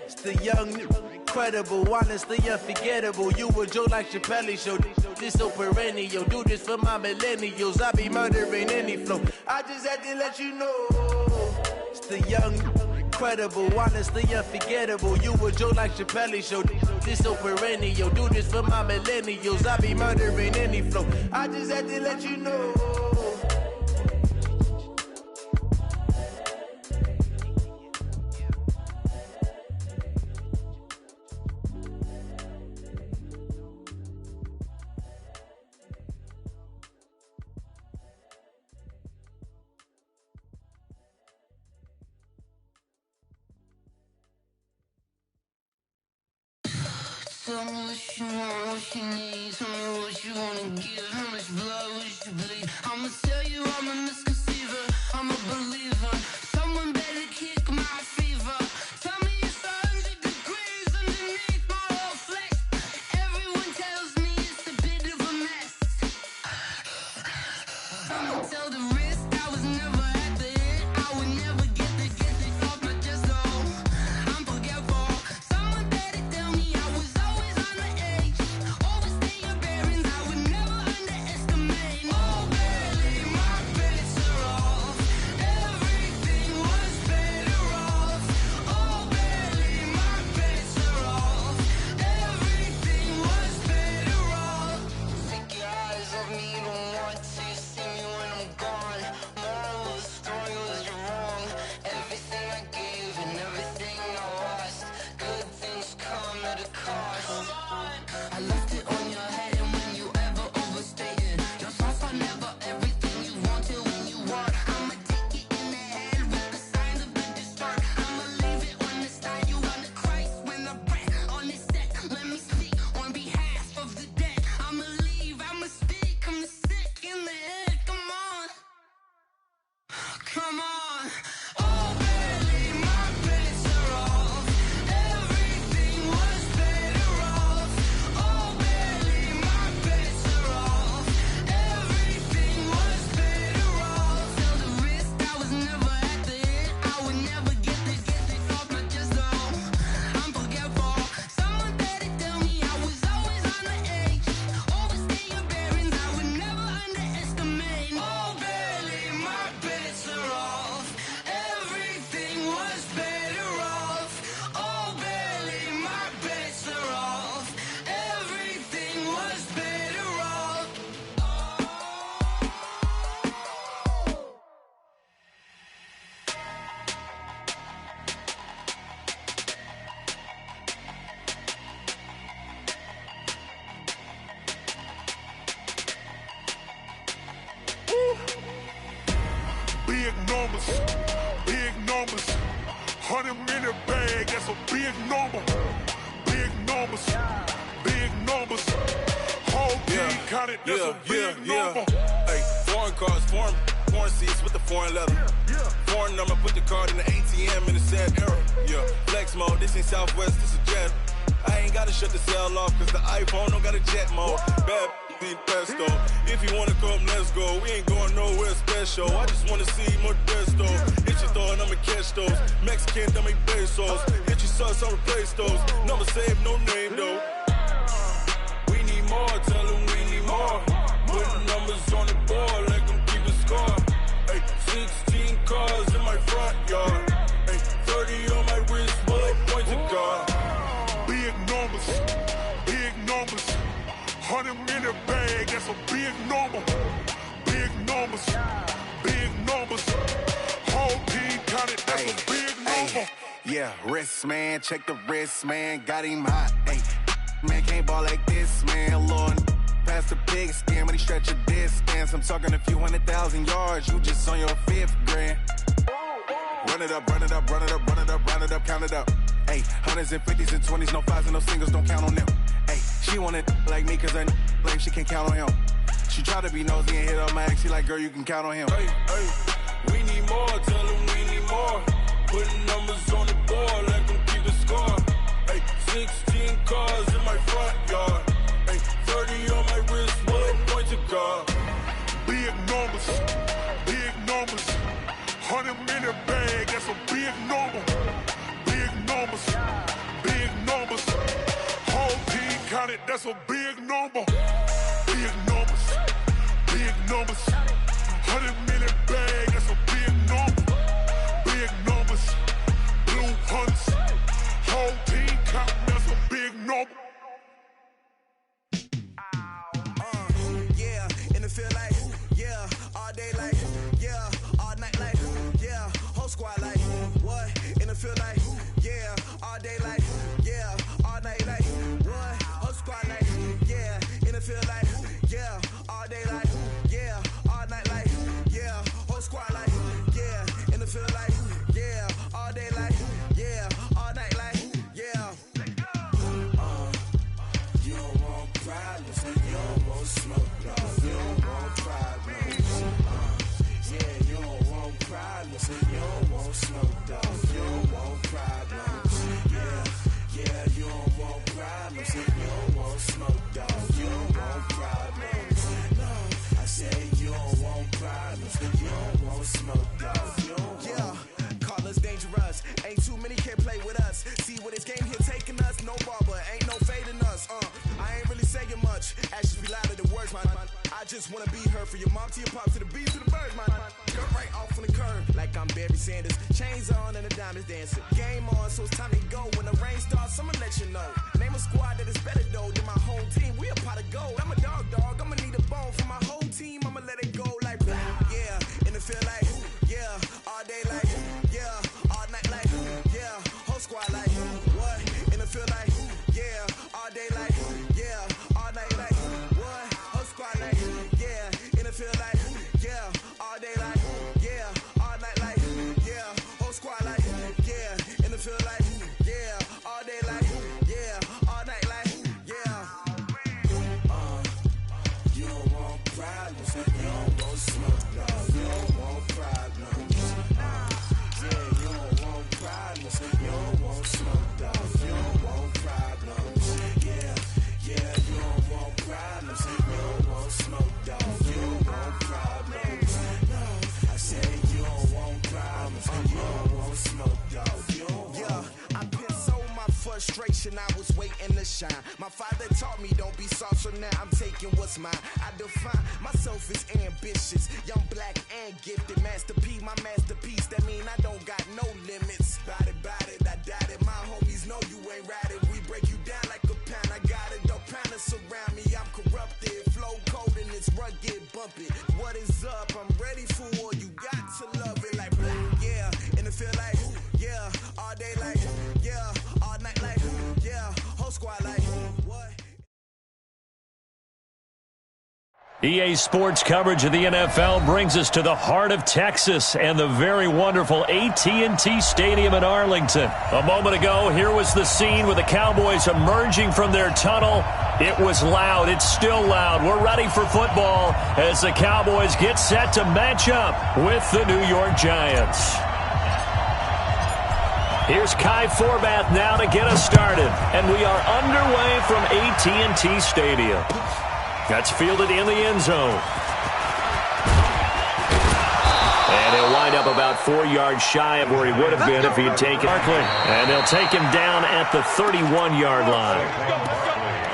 It's the young, incredible, honestly unforgettable. You a joke like Chappelle Show. This so perennial. Do this for my millennials. I be murdering any flow. I just had to let you know. It's the young, incredible, honestly unforgettable. You a joke like Chappelle Show. This so perennial. Do this for my millennials. I be murdering any flow. I just had to let you know. Tell me what you want, what you need. Tell me what you wanna give. How much blood would you bleed? I'ma tell you I'm a misconceiver. I'm a believer. Someone better kick my fever. Tell me it's 100 degrees underneath my whole flesh. Everyone tells me it's a bit of a mess. I'ma tell the risk I was never at the end. I would never get this off my chest, though. I'm forgetful. Someone better tell me I was always on the edge. Overstay your bearings, I would never underestimate. Oh, barely, my bets are off. Everything was better off. Oh, barely, my bets are off. Everything was better off. Take your eyes off me, don't want to see me when I'm gone. Moral of the story was you're wrong. Everything I gave and everything I lost. Good things come at a cost. I left it on your head, and when you ever overstay it, your thoughts are never everything you want till when you want. I'ma take it in the head with the signs of the distort. I'ma leave it on the side. You on the Christ when the breath on this set. Let me speak on behalf of the dead. I'ma leave, I'ma speak. I'm the sick in the head. Come on, come on. Oh, barely, my bets are off. Everything was better off. Oh, barely, my bets are off. Everything was better off. Tell the risk I was never at the end. I would never get this off my chest, though. I'm forgetful. Someone better tell me I was always on the edge. Overstay your bearings, I would never underestimate. Oh, barely, my bets are off. Everything was better off. Oh, barely, my bets are off. Everything was better off. Big numbers, big numbers. 100-minute bag, that's a big number. Big numbers, big numbers. Whole team counted, that's a big number. Hey, foreign cars, foreign seats with the foreign leather. Foreign number, put the card in the ATM in the sad era. Yeah, flex mode, this ain't Southwest, this a jet. I ain't gotta shut the cell off, cause the iPhone don't got a jet mode. Bad think pesto. If you wanna come, let's go. We ain't going nowhere special. I just wanna see Modesto. Hit your throw and I'ma catch those. Mexican, I make pesos. Hit your sauce, I'll replace those. Number save, no name though. We need more, tell them we need more. Putting numbers on the board, let them keep a score. Ay, 16 cars in my front yard. Ay, 30 on my wrist, bullet points of God. Big numbers, big numbers. 100 in a bag, that's a big number. Big numbers, big numbers. Whole team counted, that's a big number. Yeah, wrist man, check the wrist man, got him hot. Ay, man can't ball like this, man. Lord, past the pig skin when he stretch a distance. I'm talking a few 100,000 yards, you just on your 5th grand. Run it up, run it up, run it up, run it up, run it up, count it up. Ay, 100s and 50s and 20s, no 5s and no singles, don't count on them. Ay, she want it like me cause I lame, she can't count on him. She try to be nosy and hit up my ex, she like, girl, you can count on him. Hey, hey, we need more, tell them we need more. Putting numbers on the board, let them keep the score. Hey, 16 cars in my front yard. Hey, 30 on my wrist, bullet points of God. Big numbers, big numbers. 100 in a bag, that's a big number. Big numbers, big numbers. Whole team counted, that's a big number. Big numbers, big numbers. 100 in a bag, that's a big number. Big numbers, blue hunts. Whole team counting, that's a big number. Yeah, and it feel like, yeah, all day like, yeah, all night like, yeah, whole squad like, what? And it feel like, yeah, all day like, yeah, all night like, what? Whole squad like, yeah, and it feel like, yeah, all day like, yeah, all night like, yeah, whole squad like, yeah, and it feel like, yeah, all day like, yeah, all night like, yeah. You don't want problems, you don't want smoke, dog. You don't want problems. Yeah, you don't want problems, you don't want smoke, dog. You don't want problems. Yeah, you don't want problems, you don't want smoke, dog. You don't want problems. No, I say you don't want problems, you don't want smoke, dog. You don't want. Call us dangerous. Ain't too many can play with us. See where this game here taking us. No barber, ain't no fading us. I ain't really saying much. Actions be louder than words, man. I just wanna be heard from your mom to your pop to the bees to the birds, man. Cut right off on the curb like I'm Barry Sanders. Chains on and the diamonds dancing. Game on, so it's time to go. When the rain starts, I'ma let you know. Name a squad that is better though than my home team. We a pot of gold. I'm a dog. I'ma need a bone for my whole team. I'ma let it go like blah. Yeah, and it feel like, yeah, all day like, yeah, all night like, yeah, whole squad like, what? And it feel like, yeah, all day like, yeah, all night like, what? Whole squad like, yeah, and it feel like, yeah, all day like, yeah, all night like, yeah, whole squad like, yeah, and it feel like, yeah, all day like, yeah, all night like, yeah. You don't want problems, you don't want smoke, dog. You don't want problems. Yeah, you don't want problems, you don't want smoke, dog. You don't want problems. Yeah, you don't want problems, you don't want smoke, dog. You don't want problems. No, I say you don't want problems, you don't want smoke, dog. You don't want. Yeah, I pissed so my frustration, I was waiting to shine. My father taught me don't be soft, so now I'm taking what's mine. I define myself as ambitious, young, black, and gifted. Master P, my masterpiece, that mean I don't got no limits. Bout it, I doubt it. My homies know you ain't ratted. We break you down like a pound. I got it, don't pound to surround me. I'm corrupted, flow cold and it's rugged, bump it. What is up? I'm ready for war. You got to love it like black. Yeah, and it feel like, yeah, all day like, yeah, all night like, yeah, whole squad like, what? EA Sports coverage of the NFL brings us to the heart of Texas and the very wonderful AT&T Stadium in Arlington. A moment ago, here was the scene with the Cowboys emerging from their tunnel. It was loud. It's still loud. We're ready for football as the Cowboys get set to match up with the New York Giants. Here's Kai Forbath now to get us started, and we are underway from AT&T Stadium. That's fielded in the end zone. And he'll wind up about 4 yards shy of where he would have been if he had taken Barkley. And they'll take him down at the 31-yard line.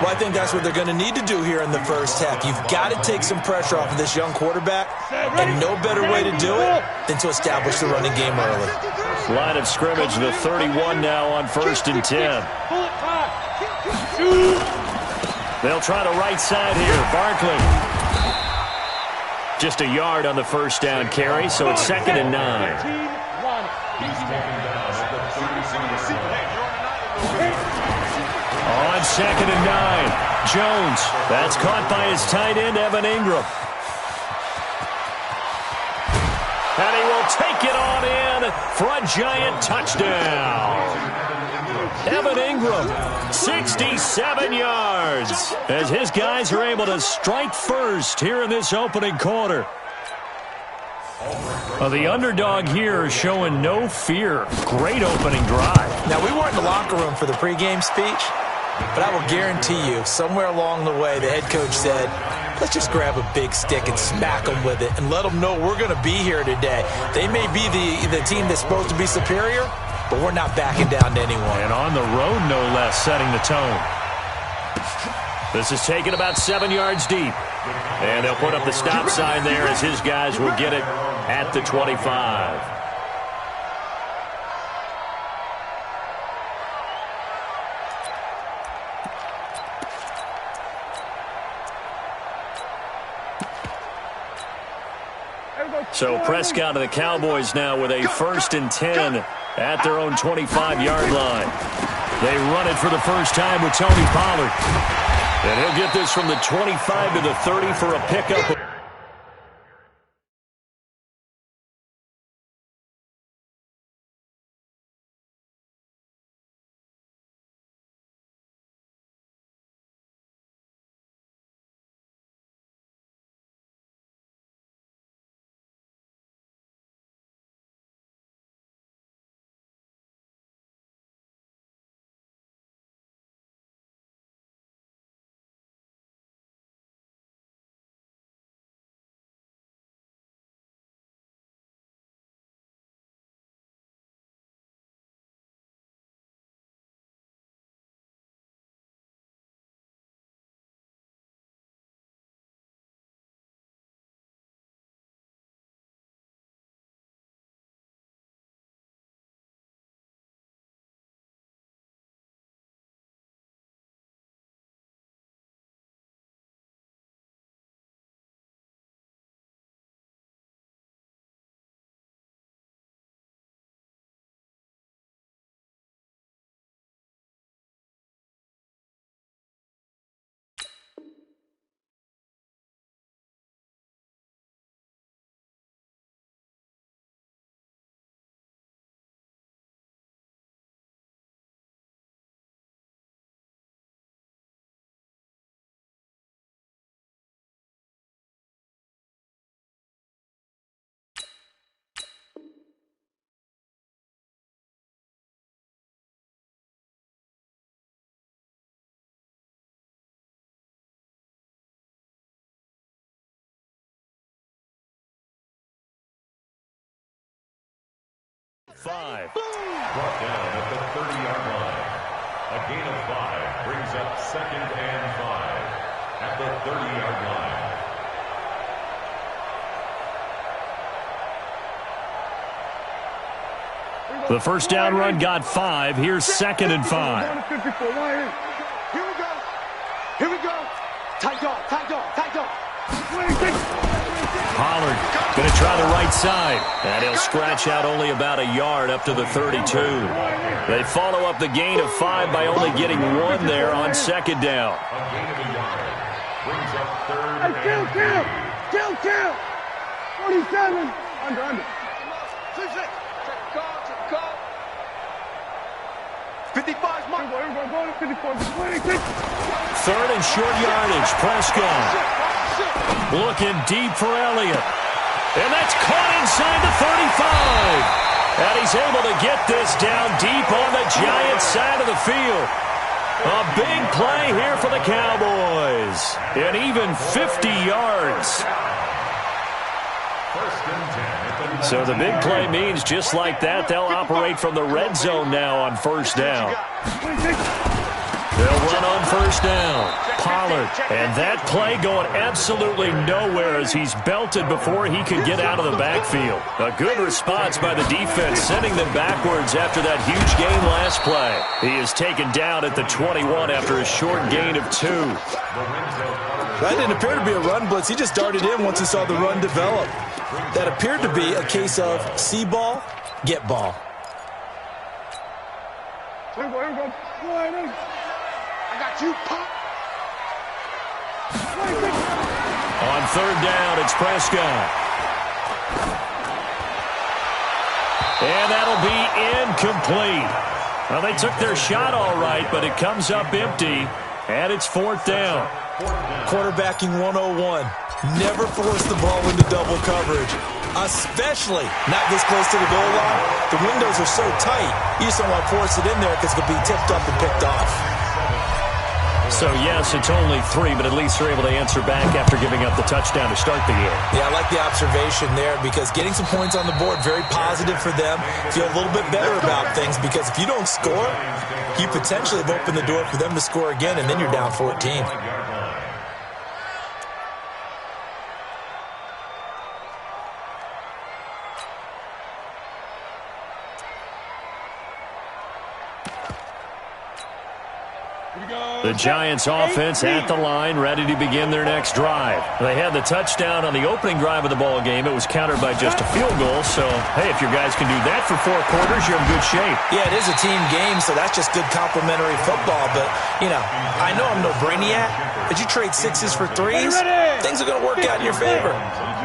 Well, I think that's what they're going to need to do here in the first half. You've got to take some pressure off of this young quarterback, and no better way to do it than to establish the running game early. Line of scrimmage, the 31 now on 1st and 10. They'll try the right side here. Barkley. Just a yard on the first down carry, so it's 2nd and 9. On 2nd and 9, Jones. That's caught by his tight end, Evan Ingram. And he will take it on in for a giant touchdown. Evan Ingram, 67 yards, as his guys are able to strike first here in this opening quarter. Well, the underdog here showing no fear. Great opening drive. Now, we weren't in the locker room for the pregame speech, but I will guarantee you, somewhere along the way, the head coach said, let's just grab a big stick and smack them with it and let them know we're going to be here today. They may be the team that's supposed to be superior, but we're not backing down to anyone. And on the road, no less, setting the tone. This is taken about 7 yards deep. And they'll put up the stop sign there as his guys will get it at the 25. So Prescott and the Cowboys now with a 1st and 10 at their own 25-yard line. They run it for the first time with Tony Pollard. And he'll get this from the 25 to the 30 for a pickup. Five. Brought down at the 30-yard line. A gain of 5 brings up 2nd and 5 at the 30-yard line. The first down run got 5. Here's 2nd and 5. Here we go. Here we go. Tight dog, tight dog, tight dog. Pollard going to try the right side. And he'll scratch out only about a yard up to the 32. They follow up the gain of 5 by only getting 1 there on 2nd down. A gain of a yard brings up 3rd and Kill. 47. Under. 55's mine. 3rd and short yardage. Prescott looking deep for Elliott. And that's caught inside the 35. And he's able to get this down deep on the Giants side of the field. A big play here for the Cowboys. And even 50 yards. So the big play means just like that, they'll operate from the red zone now on first down. They'll run on first down. Pollard. And that play going absolutely nowhere as he's belted before he could get out of the backfield. A good response by the defense, sending them backwards after that huge gain last play. He is taken down at the 21 after a short gain of 2. That didn't appear to be a run blitz. He just darted in once he saw the run develop. That appeared to be a case of see ball, get ball. I got you, Pop. On third down, it's Prescott. And that'll be incomplete. Well, they took their shot all right, but it comes up empty, and it's fourth down. Quarterbacking 101. Never force the ball into double coverage, especially not this close to the goal line. The windows are so tight, you just don't want to force it in there because it could be tipped up and picked off. So, yes, it's only 3, but at least they're able to answer back after giving up the touchdown to start the game. Yeah, I like the observation there because getting some points on the board, very positive for them. Feel a little bit better about things because if you don't score, you potentially have opened the door for them to score again, and then you're down 14. The Giants offense at the line, ready to begin their next drive. They had the touchdown on the opening drive of the ball game. It was countered by just a field goal. So, hey, if your guys can do that for 4 quarters, you're in good shape. Yeah, it is a team game, so that's just good complementary football. But, you know, I know I'm no brainiac, but you trade 6s for 3s, things are going to work out in your favor.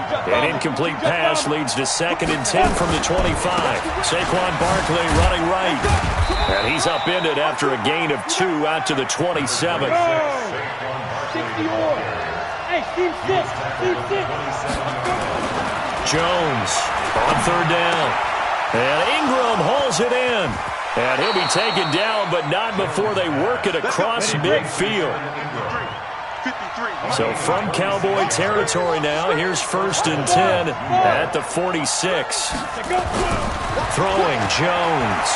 An incomplete pass leads to 2nd and 10 from the 25. Saquon Barkley running right. And he's upended after a gain of 2 out to the 27. Jones on third down. And Ingram hauls it in. And he'll be taken down, but not before they work it across midfield. So from Cowboy territory now, here's 1st and 10 at the 46. Throwing Jones.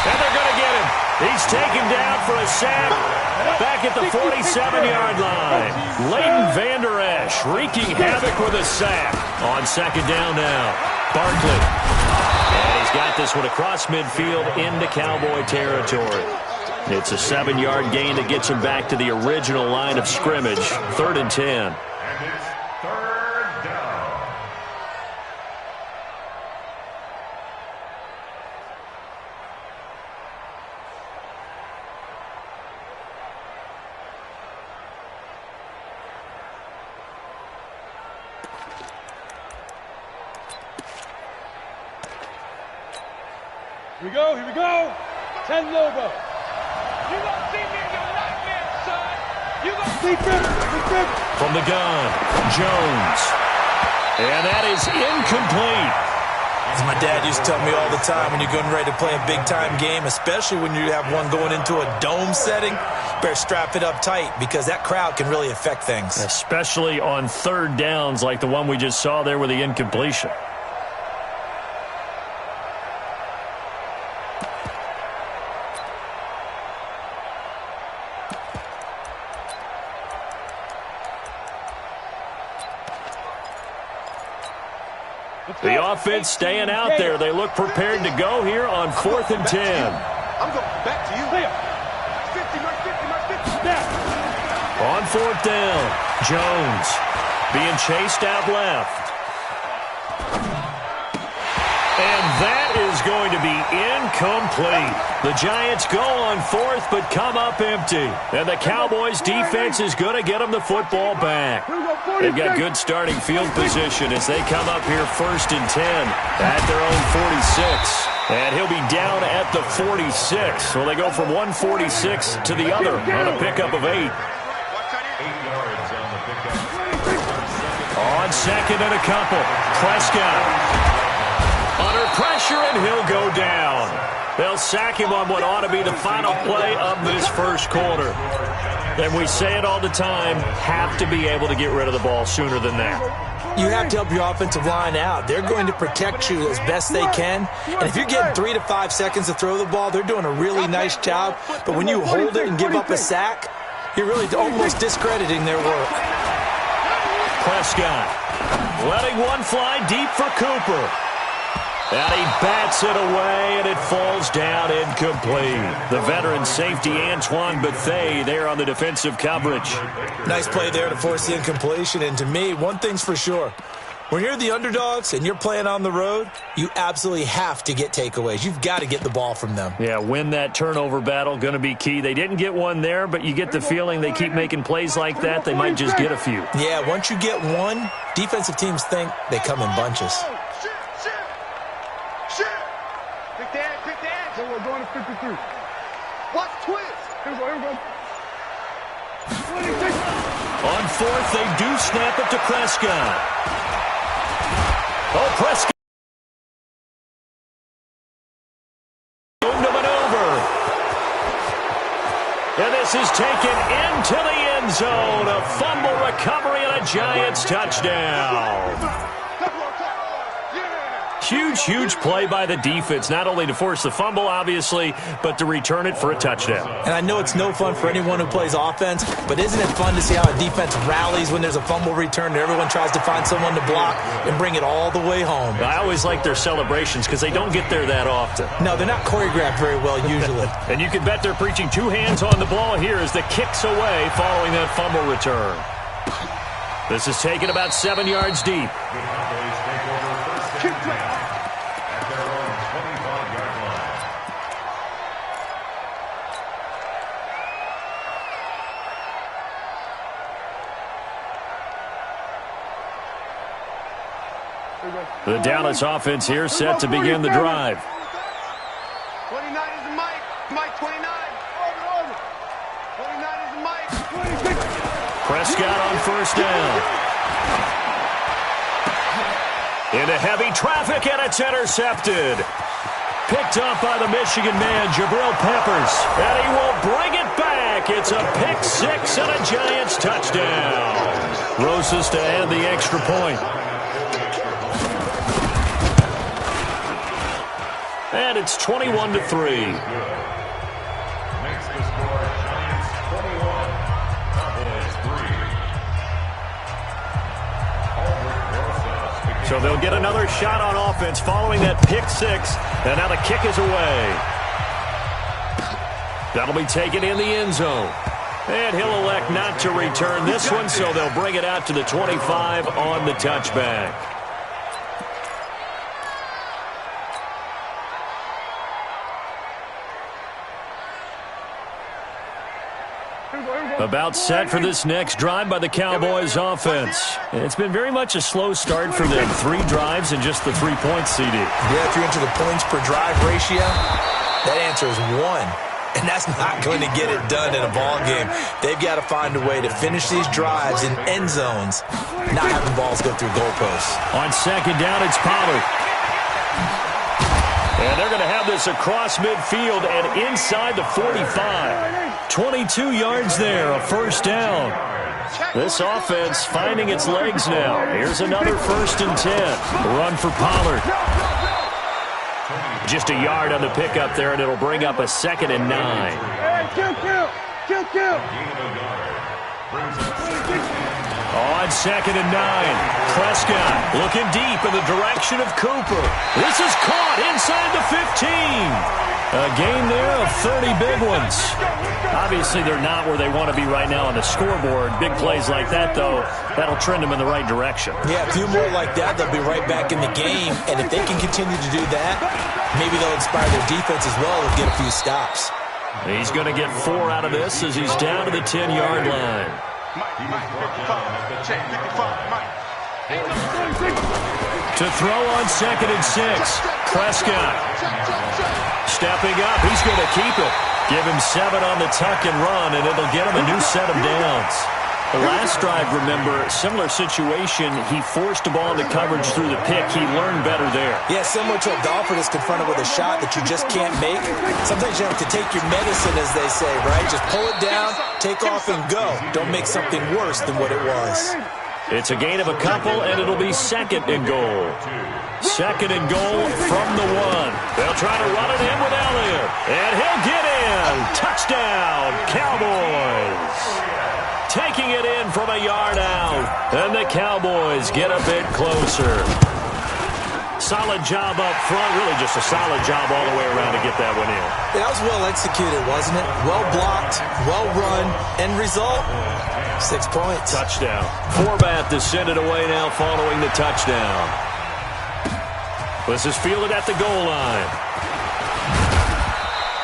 And they're going to get him. He's taken down for a sack back at the 47-yard line. Leighton Vander Esch wreaking havoc with a sack. On 2nd down now, Barkley. And he's got this one across midfield into Cowboy territory. It's a 7-yard gain that gets him back to the original line of scrimmage. 3rd and 10. And it's 3rd down. Here we go. 10 logo. You gonna see me in your nightmare, son. You gonna see me. From the gun, Jones. And that is incomplete. As my dad used to tell me all the time, when you're getting ready to play a big-time game, especially when you have one going into a dome setting, better strap it up tight because that crowd can really affect things. Especially on 3rd downs like the one we just saw there with the incompletion. The offense staying out there. They look prepared to go here on 4th and 10. I'm going back to you. 50. On 4th down, Jones being chased out left. And that is going to be incomplete. The Giants go on 4th but come up empty. And the Cowboys defense is going to get them the football back. They've got good starting field position as they come up here 1st and 10 at their own 46. And he'll be down at the 46. So they go from one 46 to the other on a pickup of 8. 8 yards on the pickup. On 2nd and a couple, Prescott. Under pressure, and he'll go down. They'll sack him on what ought to be the final play of this first quarter. And we say it all the time, have to be able to get rid of the ball sooner than that. You have to help your offensive line out. They're going to protect you as best they can. And if you're getting 3 to 5 seconds to throw the ball, they're doing a really nice job. But when you hold it and give up a sack, you're really almost discrediting their work. Prescott letting one fly deep for Cooper. And he bats it away, and it falls down incomplete. The veteran safety, Antoine Bethea, there on the defensive coverage. Nice play there to force the incompletion. And to me, one thing's for sure. When you're the underdogs and you're playing on the road, you absolutely have to get takeaways. You've got to get the ball from them. Yeah, win that turnover battle, going to be key. They didn't get one there, but you get the feeling they keep making plays like that, they might just get a few. Yeah, once you get one, defensive teams think they come in bunches. So we're going to 53. Watch twist. Here we go. 26. On fourth, they do snap it to Prescott. Oh, Prescott. Room to maneuver. And this is taken into the end zone. A fumble recovery and a Giants touchdown. Huge play by the defense, not only to force the fumble, obviously, but to return it for a touchdown. And I know it's no fun for anyone who plays offense, but isn't it fun to see how a defense rallies when there's a fumble return and everyone tries to find someone to block and bring it all the way home? I always like their celebrations because they don't get there that often. No, they're not choreographed very well usually. And you can bet they're preaching 2 hands on the ball here as the kick's away following that fumble return. This is taken about 7 yards deep. The Dallas offense here set to begin the drive. 29 is the Mike. Mike 29. Over. 29 is the Mike. 26. Prescott on first down. Into heavy traffic, and it's intercepted. Picked up by the Michigan man, Jabril Peppers. And he will bring it back. It's a pick 6 and a Giants touchdown. Rosas to add the extra point. And it's 21-3. Makes the score Giants 21, Cowboys 3. So they'll get another shot on offense following that pick 6. And now the kick is away. That'll be taken in the end zone. And he'll elect not to return this one, so they'll bring it out to the 25 on the touchback. About set for this next drive by the Cowboys offense. It's been very much a slow start for them. 3 drives and just the 3 points, CD. Yeah, if you're into the points per drive ratio, that answer is 1. And that's not going to get it done in a ball game. They've got to find a way to finish these drives in end zones, not having balls go through goalposts. On second down, it's Pollard. And they're going to have this across midfield and inside the 45. 22 yards there, a first down. This offense finding its legs now. Here's another 1st and 10. Run for Pollard. Just a yard on the pickup there, and it'll bring up a 2nd and 9. Kill. On 2nd and 9, Prescott looking deep in the direction of Cooper. This is caught inside the 15. A gain there of 30 big ones. Obviously, they're not where they want to be right now on the scoreboard. Big plays like that, though, that'll trend them in the right direction. Yeah, a few more like that, they'll be right back in the game. And if they can continue to do that, maybe they'll inspire their defense as well and get a few stops. He's going to get 4 out of this as he's down to the 10-yard line. To throw on 2nd and 6, Prescott. Stepping up, he's going to keep it. Give him 7 on the tuck and run, and it'll get him a new set of downs. The last drive, remember, similar situation. He forced the ball into coverage through the pick. He learned better there. Yeah, similar to a golfer that's confronted with a shot that you just can't make. Sometimes you have to take your medicine, as they say, right? Just pull it down, take off, and go. Don't make something worse than what it was. It's a gain of a couple, and it'll be second and goal. Second and goal from the 1. They'll try to run it in with Elliott, and he'll get in. Touchdown, Cowboys. Taking it in from a yard out, and the Cowboys get a bit closer. Solid job up front, really just a solid job all the way around to get that one in. That was well executed, wasn't it? Well blocked, well run, end result, 6 points. Touchdown. Forbath to send it away now following the touchdown. This is fielded at the goal line.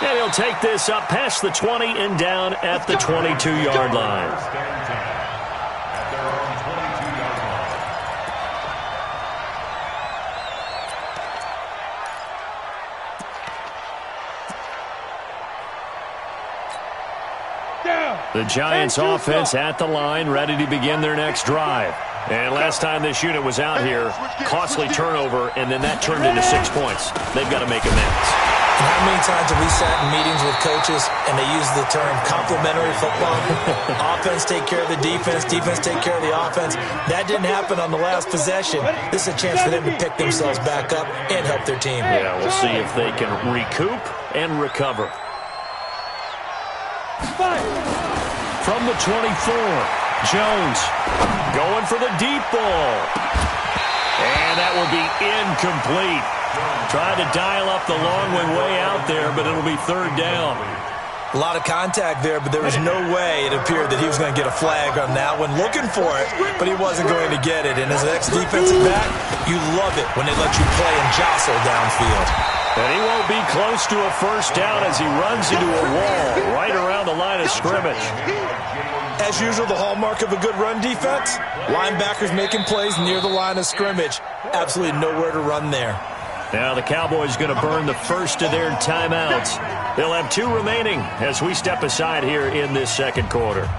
And he'll take this up past the 20 and down at the 22-yard line. The Giants offense at the line, ready to begin their next drive. And last time this unit was out here, costly turnover, and then that turned into 6 points. They've got to make amends. And how many times have we sat in meetings with coaches and they use the term complementary football? Offense take care of the defense, defense take care of the offense. That didn't happen on the last possession. This is a chance for them to pick themselves back up and help their team. Yeah, we'll see if they can recoup and recover. From the 24, Jones going for the deep ball. And that will be incomplete. Tried to dial up the long one way out there, but it'll be third down. A lot of contact there, but there was no way it appeared that he was going to get a flag on that one. Looking for it, but he wasn't going to get it. And as an ex-defensive back, you love it when they let you play and jostle downfield. And he won't be close to a first down as he runs into a wall right around the line of scrimmage. As usual, the hallmark of a good run defense, linebackers making plays near the line of scrimmage. Absolutely nowhere to run there. Now the Cowboys going to burn the first of their timeouts. They'll have 2 remaining as we step aside here in this second quarter.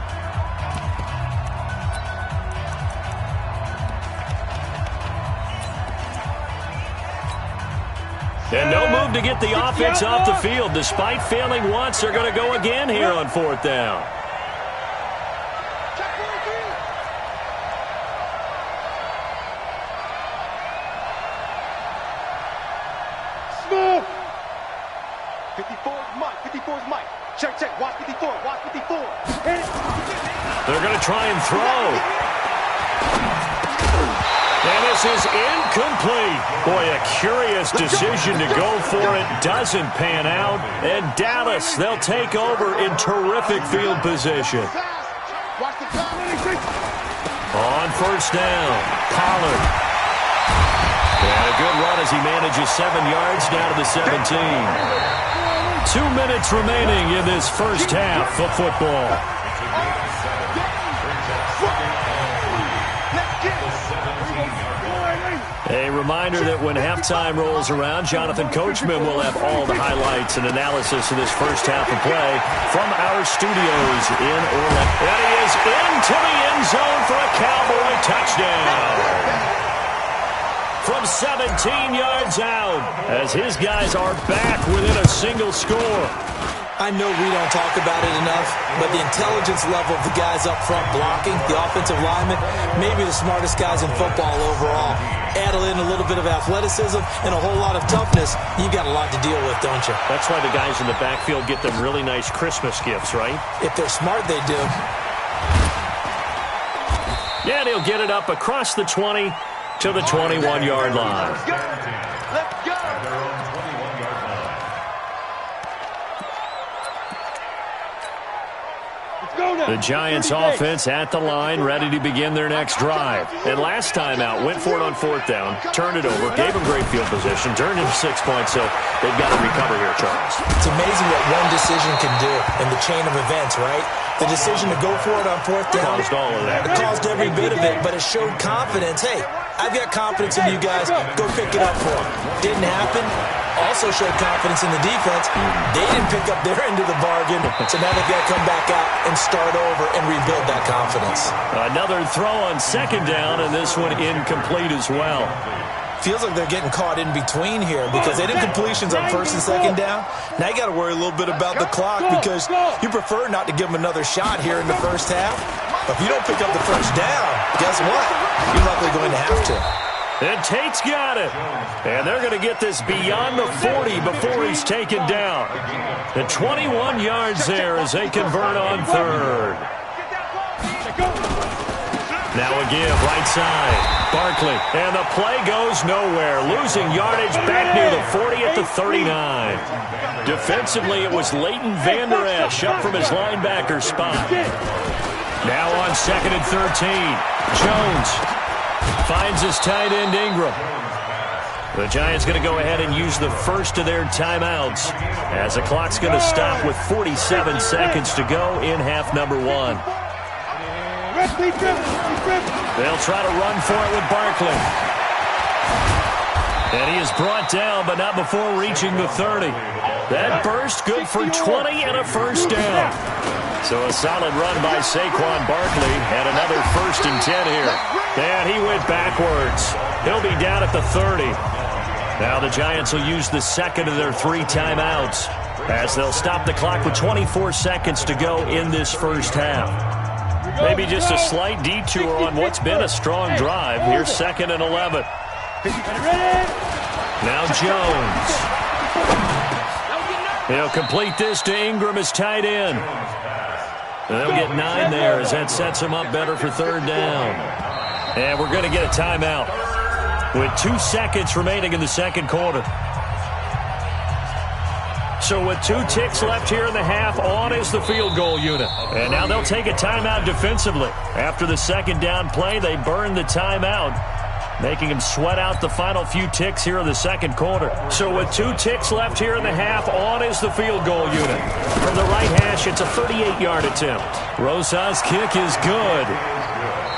And no move to get the offense off the field. Despite failing once, they're going to go again here on fourth down. Check, watch 54, watch 54. They're going to try and throw. And this is incomplete. Boy, a curious decision to go for it. Doesn't pan out. And Dallas, they'll take over in terrific field position. On first down, Pollard. And a good run as he manages 7 yards down to the 17. 2 minutes remaining in this first half of football. A reminder that when halftime rolls around, Jonathan Coachman will have all the highlights and analysis of this first half of play from our studios in Orlando. And he is into the end zone for a Cowboy touchdown. From 17 yards out, as his guys are back within a single score. I know we don't talk about it enough, but the intelligence level of the guys up front blocking, the offensive linemen, maybe the smartest guys in football overall. Add in a little bit of athleticism and a whole lot of toughness, you got a lot to deal with, don't you? That's why the guys in the backfield get them really nice Christmas gifts, right? If they're smart, they do. Yeah, he'll get it up across the 20 to the 21-yard line. Let's go. The Giants offense at the line, ready to begin their next drive. And last time out, went for it on fourth down, turned it over, gave them great field position, turned into 6 points, so they've got to recover here, Charles. It's amazing what one decision can do in the chain of events, right? The decision to go for it on fourth down. Caused all of that. It caused every bit of it, but it showed confidence. Hey, I've got confidence in you guys. Go pick it up for them. Didn't happen. also showed confidence in the defense. They didn't pick up their end of the bargain, so now they've got to come back out and start over and rebuild that confidence. Another throw on second down, and this one incomplete as well. Feels like they're getting caught in between here because they did completions on first and second down. Now you got to worry a little bit about the clock because you prefer not to give them another shot here in the first half. But if you don't pick up the first down, guess what? You're likely going to have to. And Tate's got it. And they're going to get this beyond the 40 before he's taken down. The 21 yards there as they convert on third. Now a give, right side. Barkley, and the play goes nowhere. Losing yardage back near the 40 at the 39. Defensively, it was Leighton Vander Esch up from his linebacker spot. Now on second and 13. Jones finds his tight end Ingram. The Giants going to go ahead and use the first of their timeouts as the clock's going to stop with 47 seconds to go in half number one. They'll try to run for it with Barkley. And he is brought down, but not before reaching the 30. That burst good for 20 and a first down. So a solid run by Saquon Barkley and another 1st and 10 here. And he went backwards. He'll be down at the 30. Now the Giants will use the second of their 3 timeouts as they'll stop the clock with 24 seconds to go in this first half. Maybe just a slight detour on what's been a strong drive. Here's 2nd and 11. Now Jones. He'll complete this to Ingram as tight end. They'll get 9 there as that sets him up better for 3rd down. And we're going to get a timeout with 2 seconds remaining in the second quarter. So with 2 ticks left here in the half, on is the field goal unit. And now they'll take a timeout defensively. After the second down play, they burn the timeout, making him sweat out the final few ticks here in the second quarter. So with 2 ticks left here in the half, on is the field goal unit. From the right hash, it's a 38-yard attempt. Rosa's kick is good.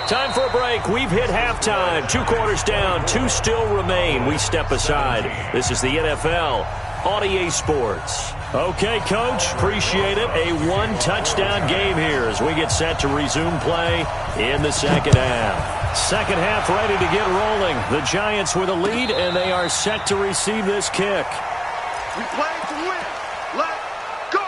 Time for a break. We've hit halftime. 2 quarters down, 2 still remain. We step aside. This is the NFL on EA Sports. Okay, Coach, appreciate it. A 1-touchdown game here as we get set to resume play in the second half. Second half ready to get rolling. The Giants with a lead, and they are set to receive this kick. We play to win. Let's go!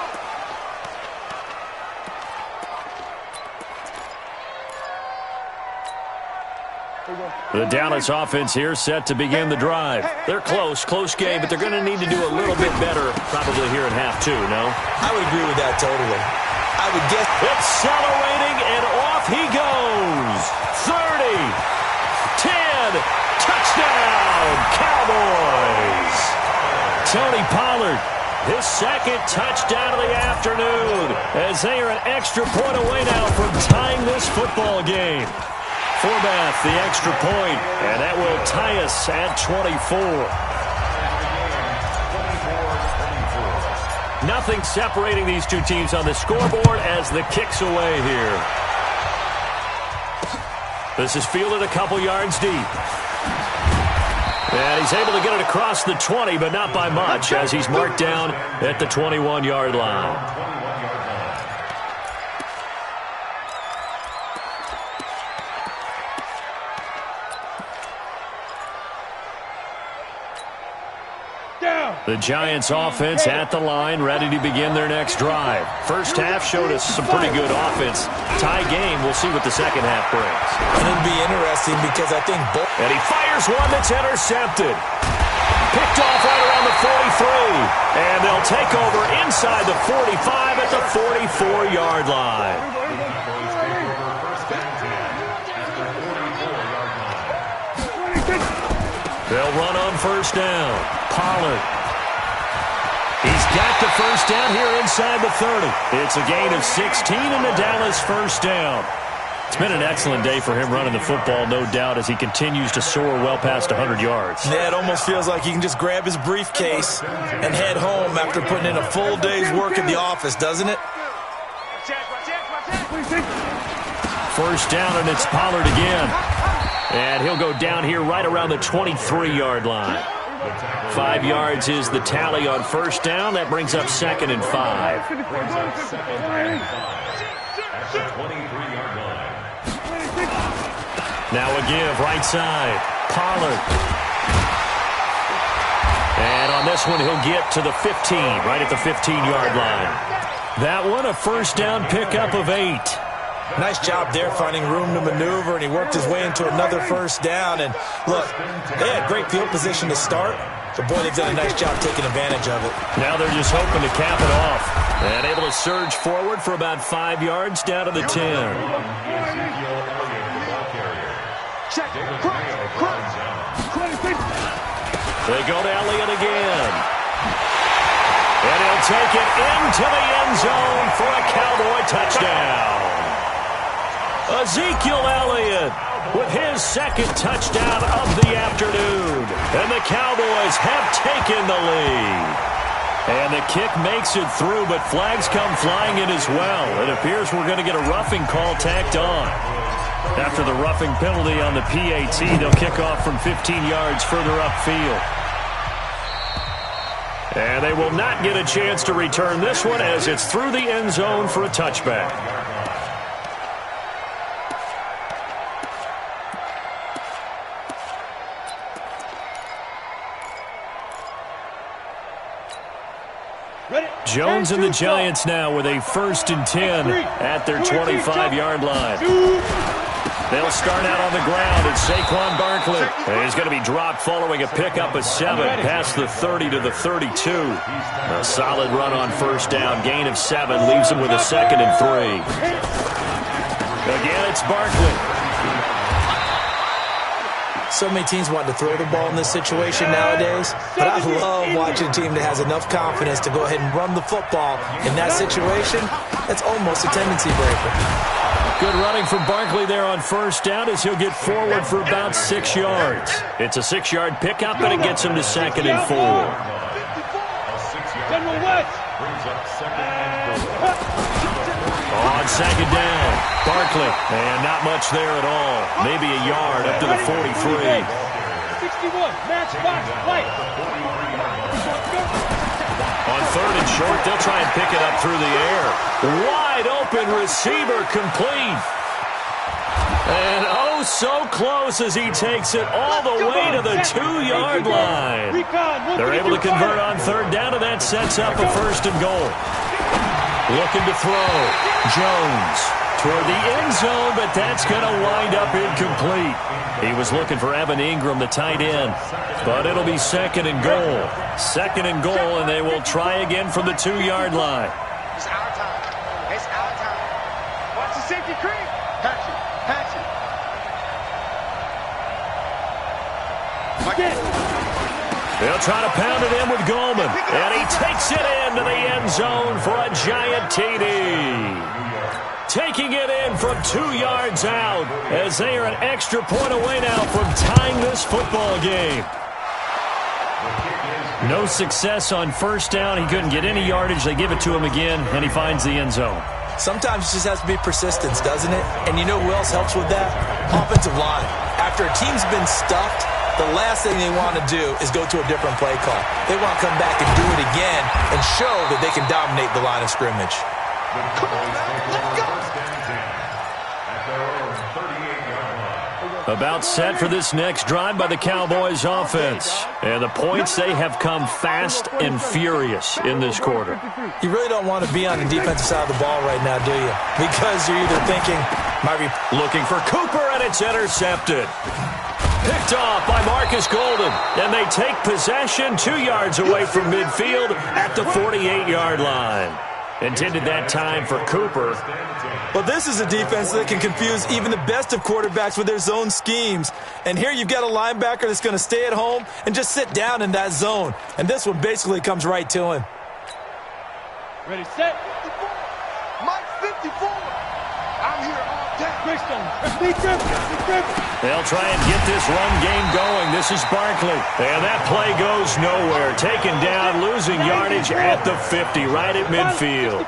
The Dallas offense here set to begin the drive. They're close game, but they're going to need to do a little bit better probably here in half 2, no? I would agree with that totally. I would guess. Accelerating, and off he goes. 30, 10, touchdown, Cowboys. Tony Pollard, his 2nd touchdown of the afternoon, as they are an extra point away now from tying this football game. Forbath, the extra point, and that will tie us at 24. Nothing separating these 2 teams on the scoreboard as the kick's away here. This is fielded a couple yards deep. And he's able to get it across the 20, but not by much, as he's marked down at the 21-yard line. The Giants offense at the line, ready to begin their next drive. First half showed us some pretty good offense. Tie game, we'll see what the second half brings. And it'll be interesting because I think both. And he fires one that's intercepted. Picked off right around the 43. And they'll take over inside the 45 at the 44-yard line. They'll run on first down. Pollard. He's got the first down here inside the 30. It's a gain of 16 and the Dallas first down. It's been an excellent day for him running the football, no doubt, as he continues to soar well past 100 yards. Yeah, it almost feels like he can just grab his briefcase and head home after putting in a full day's work at the office, doesn't it? First down, and it's Pollard again. And he'll go down here right around the 23-yard line. 5 yards is the tally on first down. That brings up 2nd and 5. At the 23-yard line. Now a give, right side. Pollard. And on this one, he'll get to the 15, right at the 15-yard line. That one, a first down pickup of 8. Nice job there finding room to maneuver, and he worked his way into another first down. And look, they had great field position to start, but boy, they've done a nice job taking advantage of it. Now they're just hoping to cap it off. And able to surge forward for about 5 yards down to the 10. Check. They go to Elliott again. And he'll take it into the end zone for a Cowboy touchdown. Ezekiel Elliott with his 2nd touchdown of the afternoon. And the Cowboys have taken the lead. And the kick makes it through, but flags come flying in as well. It appears we're going to get a roughing call tacked on. After the roughing penalty on the PAT, they'll kick off from 15 yards further upfield. And they will not get a chance to return this one as it's through the end zone for a touchback. Jones and the Giants now with a 1st and 10 at their 25-yard line. They'll start out on the ground. It's Saquon Barkley. And he's going to be dropped following a pickup of 7 past the 30 to the 32. A solid run on first down. Gain of 7 leaves him with a 2nd and 3. Again, it's Barkley. So many teams want to throw the ball in this situation nowadays, but I love watching a team that has enough confidence to go ahead and run the football. In that situation, that's almost a tendency breaker. Good running from Barkley there on first down as he'll get forward for about 6 yards. It's a 6-yard pickup, and it gets him to 2nd and 4. On 2nd down, Barkley, and not much there at all. Maybe a yard up to the 43. 61, match box, play. On 3rd and short, they'll try and pick it up through the air. Wide open receiver complete. And oh, so close as he takes it all the way to the 2-yard line. They're able to convert on 3rd down, and that sets up a 1st and goal. Looking to throw. Jones toward the end zone, but that's going to wind up incomplete. He was looking for Evan Ingram, the tight end, but it'll be 2nd and goal. 2nd and goal, and they will try again from the 2-yard line. It's our time. It's our time. Watch the safety creep. Patch it. Patch it. They'll try to pound it in with Goldman, and he takes it into the end zone for a giant TD. Taking it in from 2 yards out as they are an extra point away now from tying this football game. No success on first down. He couldn't get any yardage. They give it to him again, and he finds the end zone. Sometimes it just has to be persistence, doesn't it? And you know who else helps with that? Offensive line. After a team's been stuffed, the last thing they want to do is go to a different play call. They want to come back and do it again and show that they can dominate the line of scrimmage. Come on, man. Let's go. About set for this next drive by the Cowboys offense. And the points, they have come fast and furious in this quarter. You really don't want to be on the defensive side of the ball right now, do you? Because you're either thinking, might be looking for Cooper, and it's intercepted. Picked off by Marcus Golden. And they take possession 2 yards away from midfield at the 48-yard line. Intended that time for Cooper. But this is a defense that can confuse even the best of quarterbacks with their zone schemes. And here you've got a linebacker that's going to stay at home and just sit down in that zone. And this one basically comes right to him. Ready, set. 54. Mike 54. I'm here all day. They'll try and get this run game going. This is Barkley. And that play goes nowhere. Taken down, losing yardage at the 50, right at midfield.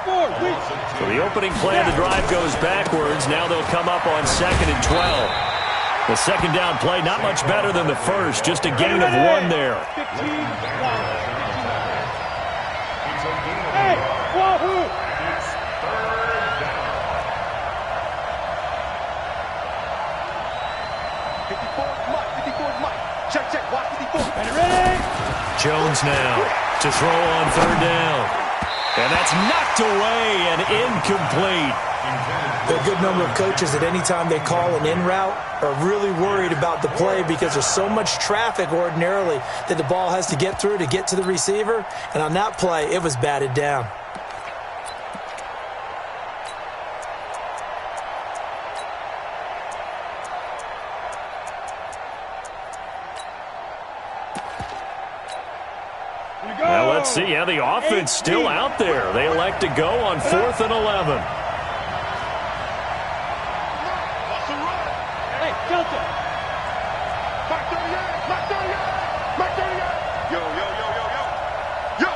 So the opening play of the drive goes backwards. Now they'll come up on 2nd and 12. The second down play, not much better than the first. Just a gain of 1 there. 15. Hey, wahoo! It's third down. 54's Mike. Check. Watch 54. Ready? Jones now to throw on third down. And that's knocked away and incomplete. There are a good number of coaches that any time they call an in route are really worried about the play because there's so much traffic ordinarily that the ball has to get through to get to the receiver. And on that play, it was batted down. Well, let's see how the offense still out there. They elect to go on 4th and 11. Hey, Delta. Mark 38. Mark 38. Mark 38. Yo.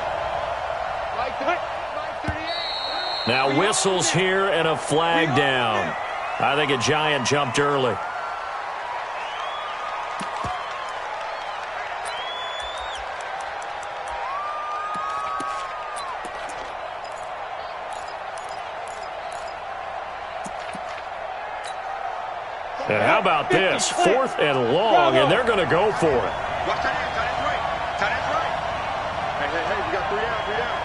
Like that. Mark 38. Now whistles here and a flag down. I think a Giant jumped early. And how about this? 4th and long, and they're going to go for it. Watch tight end. Tight end's right. Tight end's right. Hey, we got 3 down.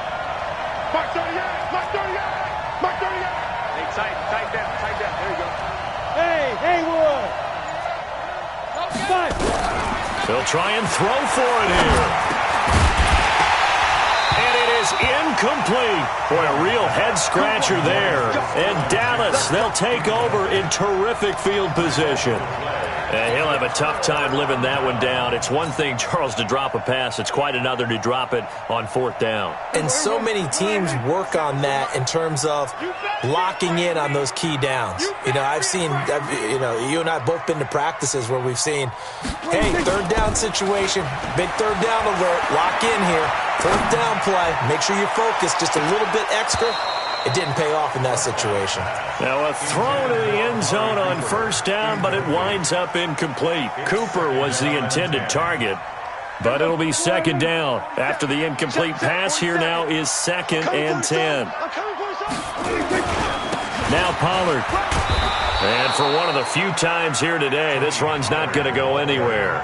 Mark 38. Mark 38. Mark 38. Hey, tight down. There you go. Hey, Haywood. They'll try and throw for it here. And it is incomplete. Boy, a real head-scratcher there. And Dallas, they'll take over in terrific field position. And he'll have a tough time living that one down. It's one thing, Charles, to drop a pass. It's quite another to drop it on 4th down. And so many teams work on that in terms of locking in on those key downs. You know, I've seen, you and I have both been to practices where we've seen, hey, 3rd down situation, big 3rd down alert, lock in here, 4th down play, make sure you're focused just a little bit extra. It didn't pay off in that situation. Now a throw to the end zone on 1st down, but it winds up incomplete. Cooper was the intended target, but it'll be 2nd down. After the incomplete pass, here now is 2nd and 10. Now Pollard. And for one of the few times here today, this run's not going to go anywhere.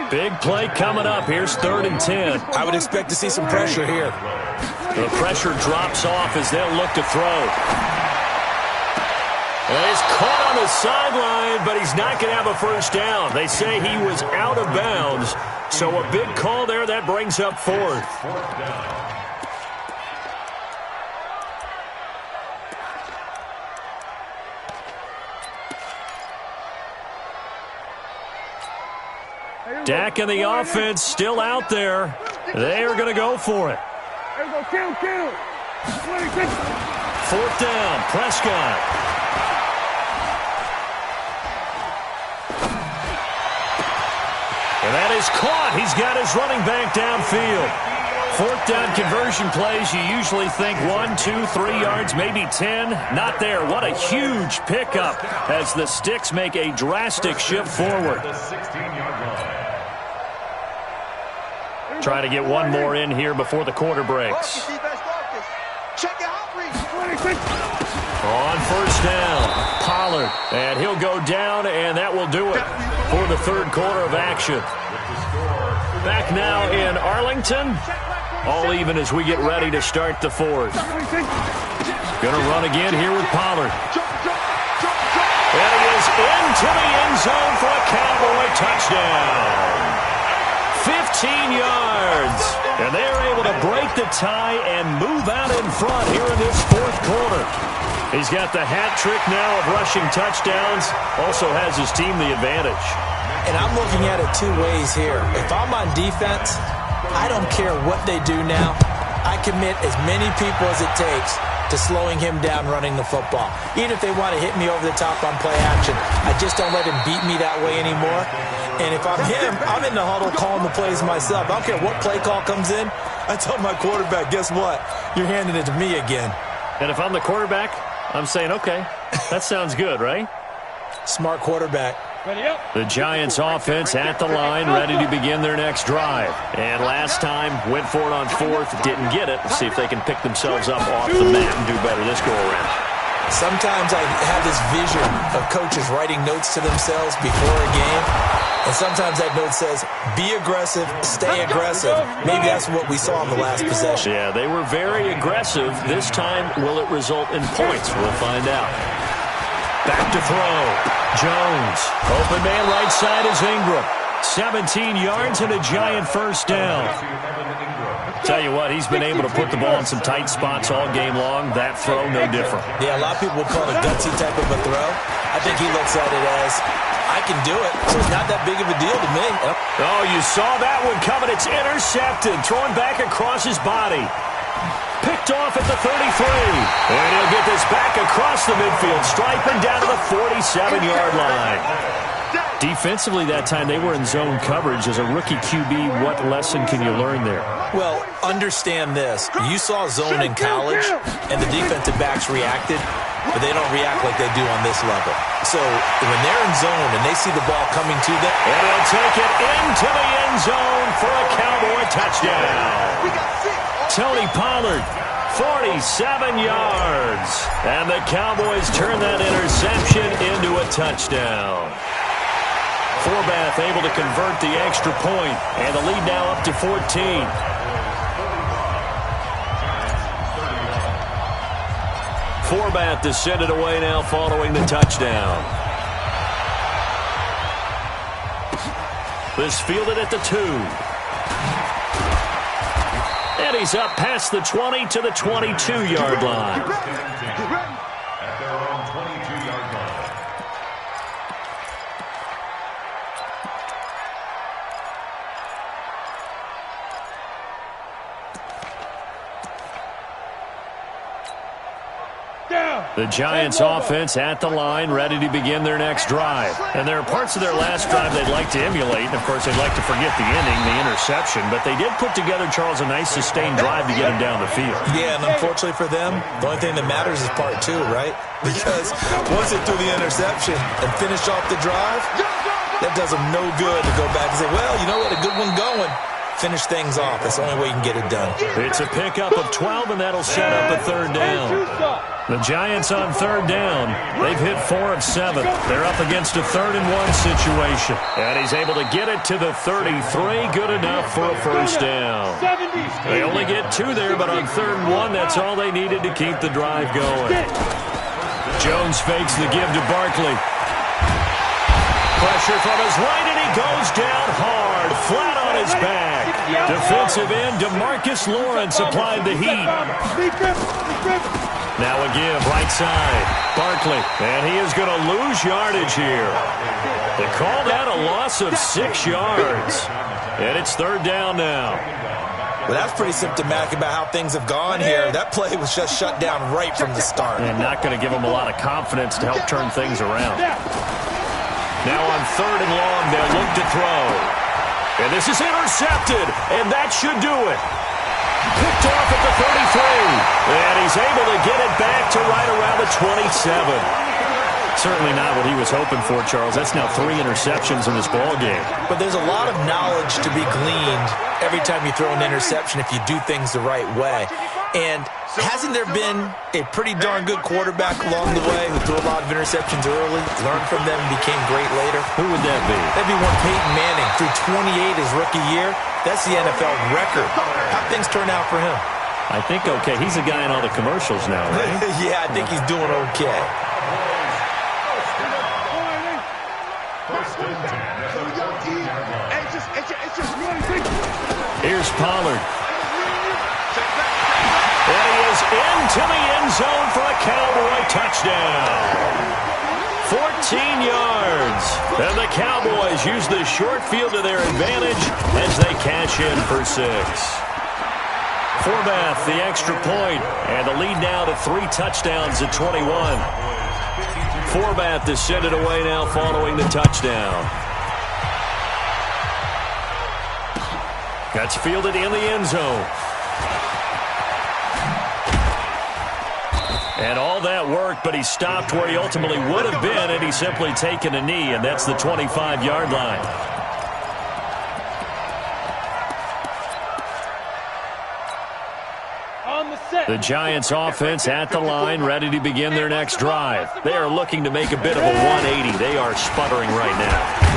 Big play coming up. Here's 3rd and 10. I would expect to see some pressure here. The pressure drops off as they'll look to throw. And he's caught on the sideline, but he's not going to have a 1st down. They say he was out of bounds. So a big call there. That brings up 4th. Dak and the offense still out there. They are going to go for it. 4th down, Prescott. And that is caught. He's got his running back downfield. 4th down conversion plays, you usually think 1, 2, 3 yards, maybe 10. Not there. What a huge pickup as the Sticks make a drastic shift forward. Trying to get one more in here before the quarter breaks. On 1st down, Pollard. And he'll go down, and that will do it for the 3rd quarter of action. Back now in Arlington. All even as we get ready to start the 4th. Going to run again here with Pollard. And he is into the end zone for a Cowboy touchdown. 15 yards. And they're able to break the tie and move out in front here in this 4th quarter. He's got the hat trick now of rushing touchdowns. Also has his team the advantage. And I'm looking at it 2 ways here. If I'm on defense, I don't care what they do now. I commit as many people as it takes to slowing him down running the football. Even if they want to hit me over the top on play action, I just don't let him beat me that way anymore. And if I'm him, I'm in the huddle calling the plays myself. I don't care what play call comes in. I tell my quarterback, guess what? You're handing it to me again. And if I'm the quarterback, I'm saying, okay, that sounds good, right? Smart quarterback. The Giants offense at the line, ready to begin their next drive. And last time, went for it on fourth, didn't get it. See if they can pick themselves up off the mat and do better this go-around. Sometimes I have this vision of coaches writing notes to themselves before a game. And sometimes that note says, be aggressive, stay aggressive. Maybe that's what we saw in the last possession. Yeah, they were very aggressive. This time, will it result in points? We'll find out. Back to throw. Jones. Open man right side is Ingram. 17 yards and a Giant first down. Tell you what, he's been able to put the ball in some tight spots all game long. That throw, no different. Yeah, a lot of people will call it a gutsy type of a throw. I think he looks at it as, I can do it, so it's not that big of a deal to me. Oh, you saw that one coming. It's intercepted. Throwing back across his body. Picked off at the 33. And he'll get this back across the midfield, striping down to the 47-yard line. Defensively that time, they were in zone coverage. As a rookie QB, what lesson can you learn there? Well, understand this. You saw zone in college, and the defensive backs reacted, but they don't react like they do on this level. So when they're in zone and they see the ball coming to them, and he'll take it into the end zone for a Cowboy touchdown. Tony Pollard, 47 yards. And the Cowboys turn that interception into a touchdown. Forbath able to convert the extra point, and the lead now up to 14. Forbath to send it away now following the touchdown. This fielded at the 2. And he's up past the 20 to the 22-yard line. At their own 22-yard line. The Giants offense at the line, ready to begin their next drive. And there are parts of their last drive they'd like to emulate. And, of course, they'd like to forget the ending, the interception. But they did put together, Charles, a nice sustained drive to get him down the field. Yeah, and unfortunately for them, the only thing that matters is part 2, right? Because once they threw the interception and finished off the drive, that does them no good to go back and say, well, you know what, a good one going. Finish things off. That's the only way you can get it done. It's a pickup of 12, and that'll set up a third down. The Giants on third down. They've hit 4 of 7. They're up against a 3rd and 1 situation. And he's able to get it to the 33. Good enough for a first down. They only get 2 there, but on 3rd and 1, that's all they needed to keep the drive going. Jones fakes the give to Barkley. Pressure from his right, and he goes down hard, flat on his back. Defensive end, DeMarcus Lawrence applied the heat. Now a give, right side. Barkley, and he is going to lose yardage here. They call that a loss of 6 yards. And it's 3rd down now. Well, that's pretty symptomatic about how things have gone here. That play was just shut down right from the start. And not going to give them a lot of confidence to help turn things around. Now on 3rd and long, they'll look to throw. And this is intercepted, and that should do it. Picked off at the 33. And he's able to get it back to right around the 27. Certainly not what he was hoping for, Charles. That's now 3 interceptions in this ball game. But there's a lot of knowledge to be gleaned every time you throw an interception if you do things the right way. And hasn't there been a pretty darn good quarterback along the way who threw a lot of interceptions early, learned from them, and became great later? Who would that be? That'd be one Peyton Manning. Threw 28 his rookie year. That's the NFL record. How'd things turn out for him? I think okay. He's a guy in all the commercials now, right? Yeah, I think he's doing okay. Here's Pollard. And he is into the end zone for a Cowboy touchdown. 14 yards. And the Cowboys use the short field to their advantage as they cash in for 6. Forbath, the extra point, and the lead now to 3 touchdowns at 21. Forbath to send it away now following the touchdown. That's fielded in the end zone. And all that work, but he stopped where he ultimately would have been, and he's simply taken a knee, and that's the 25-yard line. The Giants offense at the line, ready to begin their next drive. They are looking to make a bit of a 180. They are sputtering right now.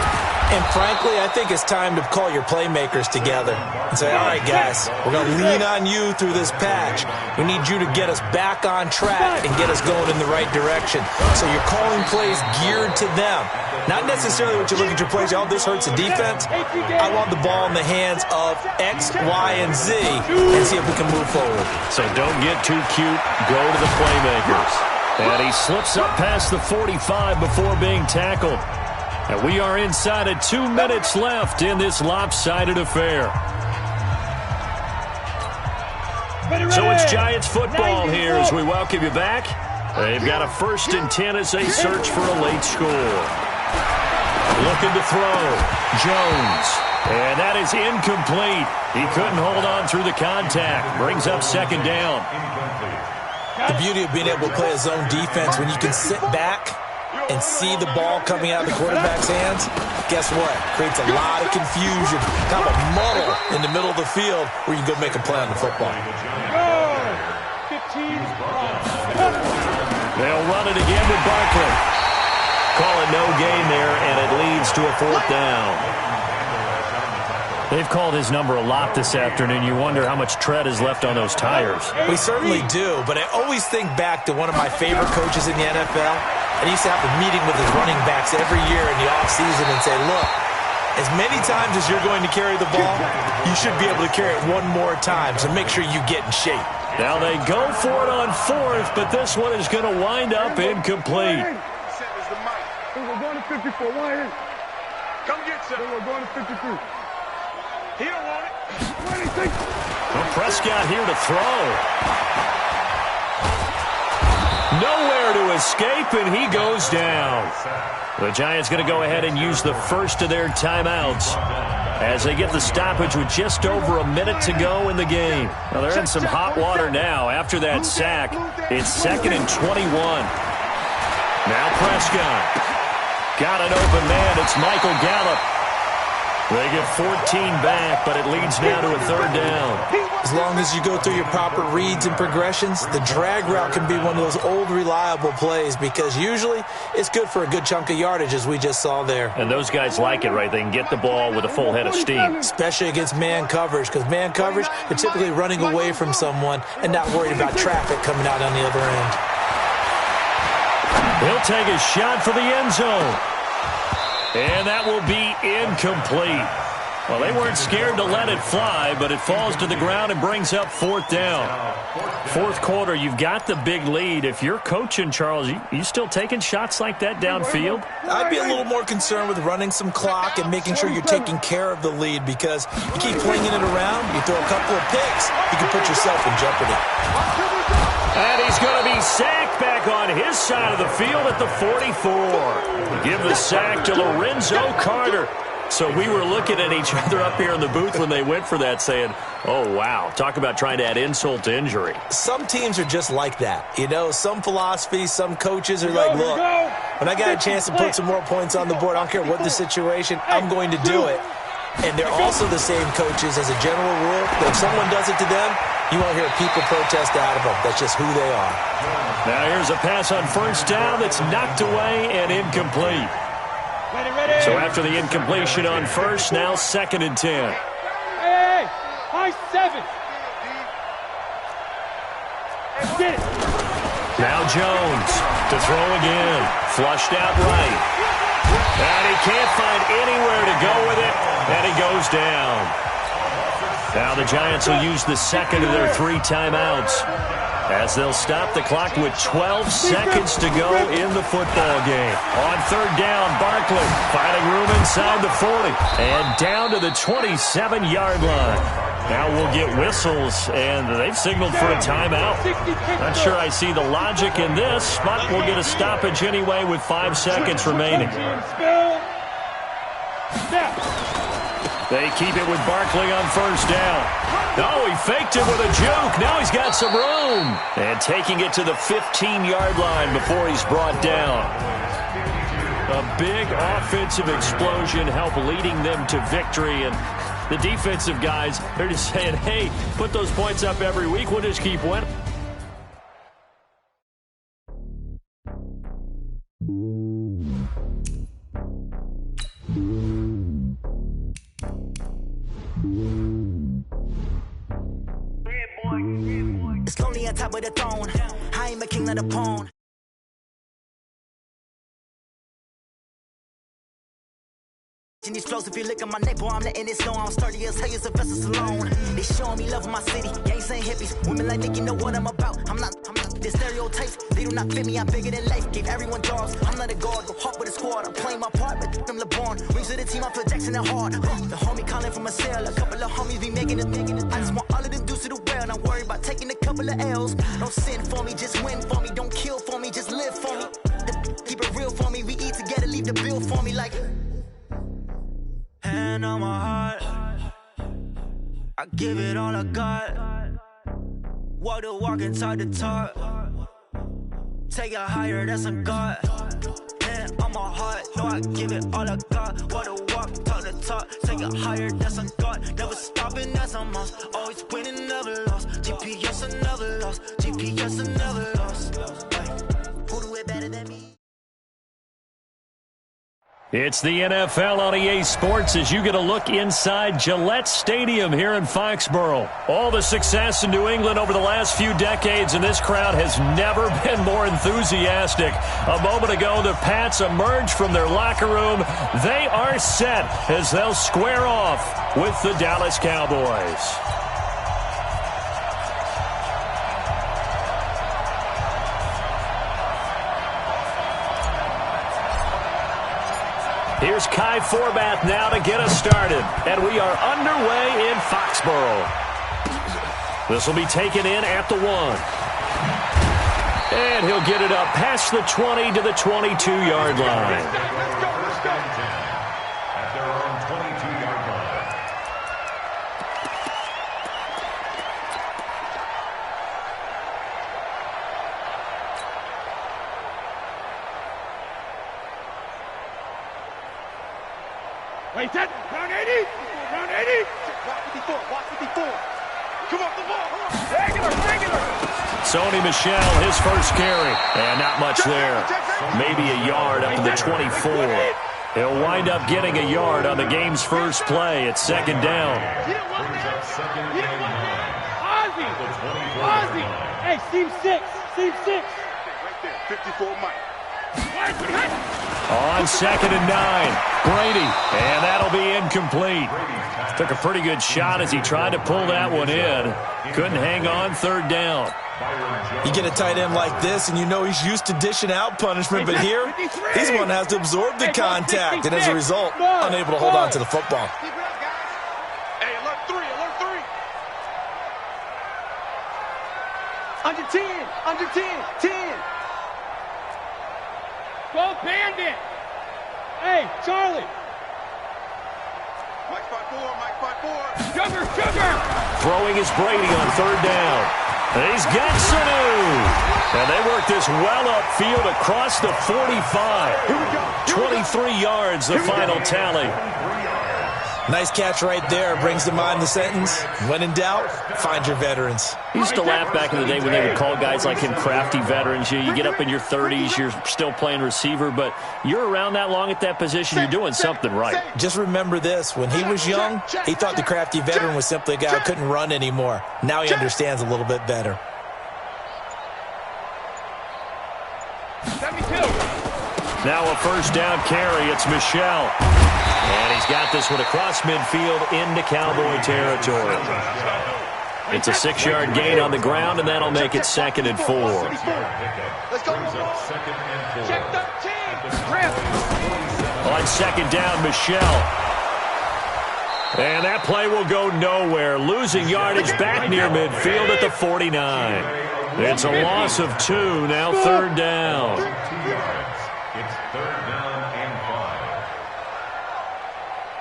And frankly, I think it's time to call your playmakers together and say, all right, guys, we're going to lean on you through this patch. We need you to get us back on track and get us going in the right direction. So you're calling plays geared to them. Not necessarily what you look at your plays, oh, this hurts the defense. I want the ball in the hands of X, Y, and Z and see if we can move forward. So don't get too cute. Go to the playmakers. And he slips up past the 45 before being tackled. And we are inside of 2 minutes left in this lopsided affair. So it's Giants football here as we welcome you back. They've got a 1st and 10 as they search for a late score. Looking to throw. Jones. And that is incomplete. He couldn't hold on through the contact. Brings up 2nd down. The beauty of being able to play a zone defense when you can sit back and see the ball coming out of the quarterback's hands, guess what? Creates a lot of confusion, kind of a muddle in the middle of the field where you can go make a play on the football. They'll run it again with Barkley. Call it no gain there, and it leads to a 4th down. They've called his number a lot this afternoon. You wonder how much tread is left on those tires. We certainly do, but I always think back to one of my favorite coaches in the NFL. And he used to have a meeting with his running backs every year in the offseason and say, look, as many times as you're going to carry the ball, you should be able to carry it one more time, so make sure you get in shape. Now they go for it on 4th, but this one is going to wind up incomplete. We're going to 54. Come get some. We're going to 53. He don't want it. Well, Prescott here to throw. Nowhere to escape, and he goes down. The Giants going to go ahead and use the first of their timeouts as they get the stoppage with just over a minute to go in the game. Well, they're in some hot water now. After that sack, it's 2nd and 21. Now Prescott. Got an open man. It's Michael Gallup. They get 14 back, but it leads now to a 3rd down. As long as you go through your proper reads and progressions, the drag route can be one of those old, reliable plays because usually it's good for a good chunk of yardage, as we just saw there. And those guys like it, right? They can get the ball with a full head of steam. Especially against man coverage, because man coverage, they're typically running away from someone and not worried about traffic coming out on the other end. He'll take a shot for the end zone. And that will be incomplete. Well, they weren't scared to let it fly, but it falls to the ground and brings up 4th down. 4th quarter, you've got the big lead. If you're coaching, Charles, you still taking shots like that downfield? I'd be a little more concerned with running some clock and making sure you're taking care of the lead because you keep flinging it around, you throw a couple of picks, you can put yourself in jeopardy. And he's going to be sacked back on his side of the field at the 44. Give the sack to Lorenzo Carter. So we were looking at each other up here in the booth when they went for that saying, oh, wow, talk about trying to add insult to injury. Some teams are just like that. You know, some philosophies, some coaches are like, look, when I got a chance to put some more points on the board, I don't care what the situation, I'm going to do it. And they're also the same coaches as a general rule. That if someone does it to them, you won't hear people protest out of them. That's just who they are. Now here's a pass on 1st down that's knocked away and incomplete. So after the incompletion on 1st, now 2nd and 10. Hey, high 7. Get it. Now Jones to throw again. Flushed out right. And he can't find anywhere to go with it, and he goes down. Now the Giants will use the 2nd of their 3 timeouts as they'll stop the clock with 12 seconds to go in the football game. On 3rd down, Barkley finding room inside the 40 and down to the 27-yard line. Now we'll get whistles, and they've signaled for a timeout. Not sure I see the logic in this, but we'll get a stoppage anyway with 5 seconds remaining. They keep it with Barkley on first down. Oh, he faked it with a juke. Now he's got some room. And taking it to the 15-yard line before he's brought down. A big offensive explosion helped leading them to victory. And the defensive guys, they're just saying, hey, put those points up every week. We'll just keep winning. It's lonely on top of the throne. I am a king of the pawn. These flows, if you look at my neck, boy, I'm letting it snow. I'm sturdy as hell, as a vessel alone. They showing me love in my city. Gangs ain't hippies. Women like Nicky know what I'm about. I'm not the stereotypes. They do not fit me. I'm bigger than life. Gave everyone jobs. I'm not a guard. Go hard with a squad. I'm playing my part, but I'm LeBron. Wings of the team, I feel Jackson and hard. The homie calling from a cell. A couple of homies be making it. I just want all of them dudes to the well. Not worry about taking a couple of L's. Don't sin for me, just win for me. Don't kill for me, just live for me. Keep it real for me. We eat together, leave the bill for me like. Hand on my heart, I give it all I got. Walk the walk and talk the talk. Take it higher, that's a God. Hand on my heart, no, I give it all I got. Walk the walk, talk the talk. Take it higher, that's a God. Never stopping, that's a must. Always winning, never lost. GPS, I never lost. GPS, I never lost. Who do it better than me? It's the NFL on EA Sports as you get a look inside Gillette Stadium here in Foxborough. All the success in New England over the last few decades, and this crowd has never been more enthusiastic. A moment ago, the Pats emerged from their locker room. They are set as they'll square off with the Dallas Cowboys. Here's Kai Forbath now to get us started. And we are underway in Foxborough. This will be taken in at the 1. And he'll get it up past the 20 to the 22-yard line. At their own 22-yard line. Wait, that round 80? Round 80? Watch 54, watch 54. Come off the ball, come on. Regular. Sony Michel, his first carry. And not much there. Maybe a yard up to the 24. He'll wind up getting a yard on the game's first play at second down. You don't want that. You don't want that. Ozzy. Hey, seam 6. Seam 6. Right there, 54 Mike. On second and 9, Brady, and that'll be incomplete. Took a pretty good shot as he tried to pull that one in. Couldn't hang on, third down. You get a tight end like this, and you know he's used to dishing out punishment, but here, he's one that has to absorb the contact, and as a result, unable to hold on to the football. Hey, alert 3. Under 10, 10. Go Bandit! Hey, Charlie! Mike 5-4. Sugar! Throwing is Brady on third down. And he's got Sanu. And they work this well upfield across the 45. Here we go. 23 yards, the final tally. Nice catch right there. Brings to mind the sentence, when in doubt, find your veterans. He used to laugh back in the day when they would call guys like him crafty veterans. You get up in your 30s, you're still playing receiver, but you're around that long at that position, you're doing something right. Just remember this. When he was young, he thought the crafty veteran was simply a guy who couldn't run anymore. Now he understands a little bit better. 72. Now a first down carry. It's Michel. And he's got this one across midfield into Cowboy territory. It's a 6-yard gain on the ground, and that'll make it second and 4. Let's go. Check 13. On second down, Michel. And that play will go nowhere. Losing yardage back near midfield at the 49. It's a loss of 2, now third down. It's third down and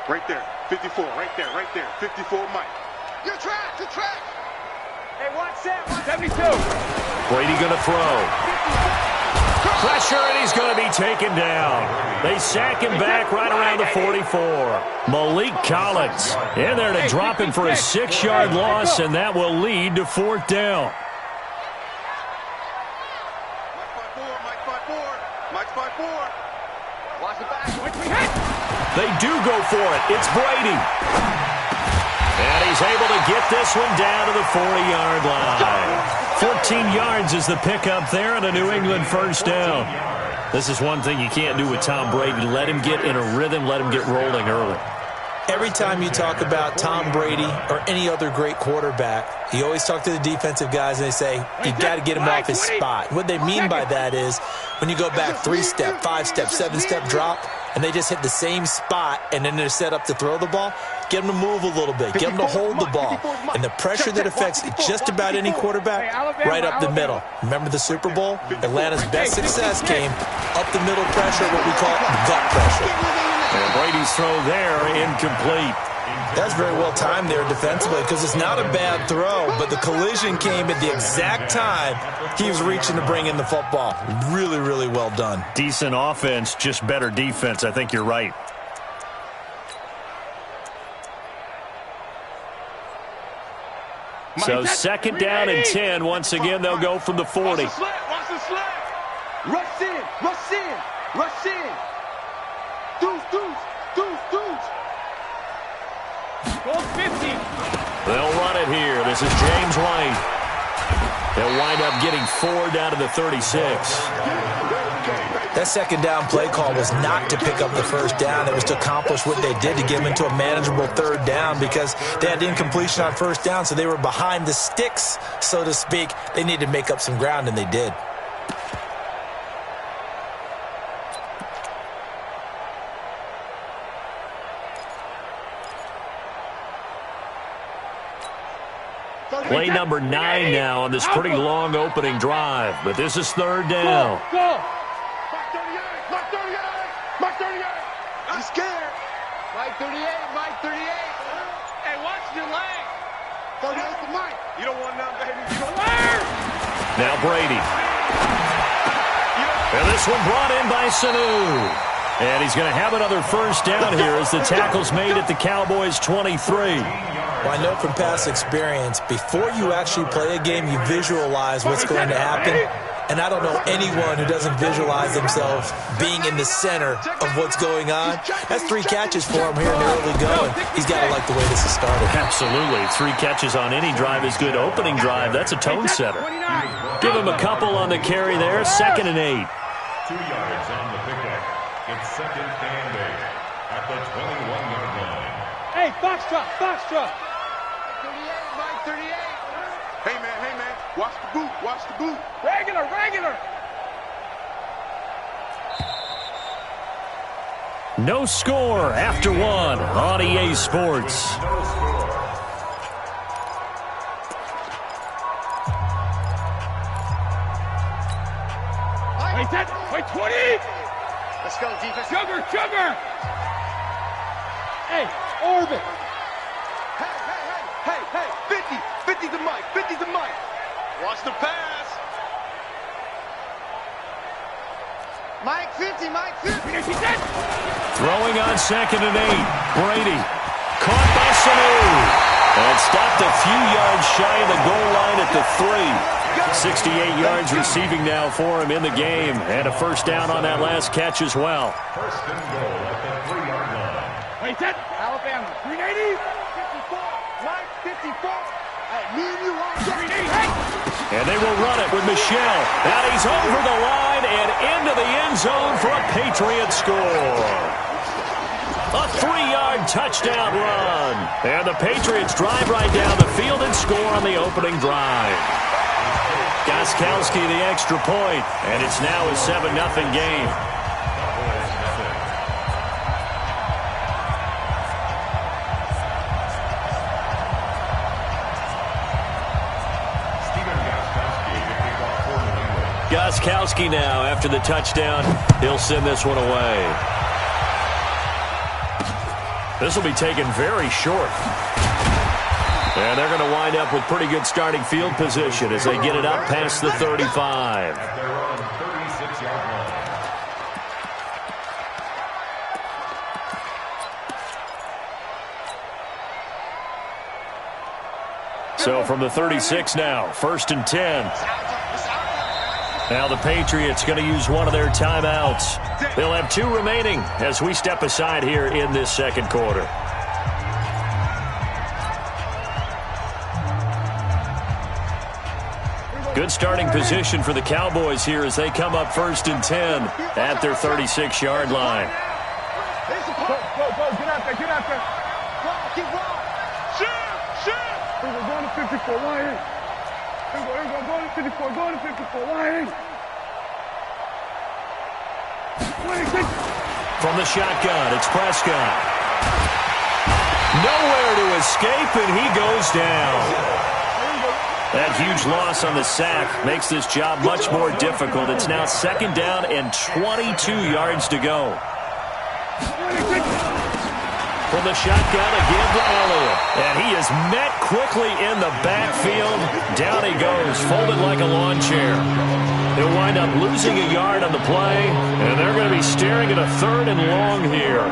5. Right there, 54, right there, 54, Mike. You're trapped, you're trapped. Hey, watch that, 72. Brady going to throw. Pressure, and he's going to be taken down. They sack him back right around the 44. Malik Collins in there to drop him for a 6-yard loss, and that will lead to fourth down. Mike 5-4. Watch the back. They do go for it. It's Brady. And he's able to get this one down to the 40-yard line. 14 yards is the pickup there, and a New England first down. This is one thing you can't do with Tom Brady. Let him get in a rhythm, let him get rolling early. Every time you talk about Tom Brady or any other great quarterback, you always talk to the defensive guys and they say, you got to get him off his spot. What they mean by that is when you go back 3-step, 5-step, 7-step drop, and they just hit the same spot and then they're set up to throw the ball, get them to move a little bit, get them to hold the ball. And the pressure that affects just about any quarterback, right up the middle. Remember the Super Bowl? Atlanta's best success came up the middle pressure, what we call gut pressure. And Brady's throw there, incomplete. That's very well timed there defensively because it's not a bad throw, but the collision came at the exact time he was reaching to bring in the football. Really, really well done. Decent offense, just better defense. I think you're right. So second down and 10. Once again, they'll go from the 40. Watch the slip. Rush in. Deuce. Go 50. They'll run it here. This is James White. They'll wind up getting 4 down to the 36. That second down play call was not to pick up the first down. It was to accomplish what they did to get them into a manageable third down because they had incompletion on first down, so they were behind the sticks, so to speak. They needed to make up some ground, and they did. Play number 9 now on this pretty long opening drive, but this is third down. Go. Mike 38. He's scared. Mike 38. Hey, watch your leg. 38 to Mike. You don't want none, baby. You don't want. Now Brady. And this one brought in by Sanu. And he's going to have another first down here as the tackle's made at the Cowboys' 23. Well, I know from past experience, before you actually play a game, you visualize what's going to happen. And I don't know anyone who doesn't visualize themselves being in the center of what's going on. That's 3 catches for him here in the early going. He's got to like the way this has started. Absolutely. 3 catches on any drive is good. Opening drive, that's a tone setter. Give him a couple on the carry there. Second and 8. 2 yards on the pickup. It's second and 8 at the 21-yard line. Hey, Foxtrot. 38, Mike 38. Hey, man. Watch the boot. Regular. No score after 1 on EA Sports. Wait, 20. Let's go, defense. Sugar. Hey, orbit. Hey, 50 to Mike. Watch the pass. Mike 50. Throwing on second and 8. Brady. Caught by Sanu. And stopped a few yards shy of the goal line at the 3. 68 yards receiving now for him in the game. And a first down on that last catch as well. First and goal at the 3-yard line. Wait, that Alabama. 380. 54. Mike 54. Hey, me and you on 380. Hey. And they will run it with Michelle. And he's over the line and into the end zone for a Patriot score. A 3-yard touchdown run. And the Patriots drive right down the field and score on the opening drive. Gostkowski the extra point, and it's now a 7-0 game. Gostkowski now after the touchdown. He'll send this one away. This will be taken very short. And they're going to wind up with pretty good starting field position as they get it up past the 35. At their own 36-yard line. So from the 36 now, 1st and 10. Now the Patriots going to use one of their timeouts. They'll have 2 remaining as we step aside here in this second quarter. Good starting position for the Cowboys here as they come up 1st and 10 at their 36-yard line. Go, get out there, get out there. Keep rolling. Shoot. Go to 54, line in. Go to 54, go to 54, line in. From the shotgun, it's Prescott. Nowhere to escape, and he goes down. That huge loss on the sack makes this job much more difficult. It's now 2nd down and 22 yards to go. From the shotgun again to Elliott. And he is met quickly in the backfield. Down he goes, folded like a lawn chair. He'll wind up losing a yard on the play, and they're going to be staring at a 3rd and long here.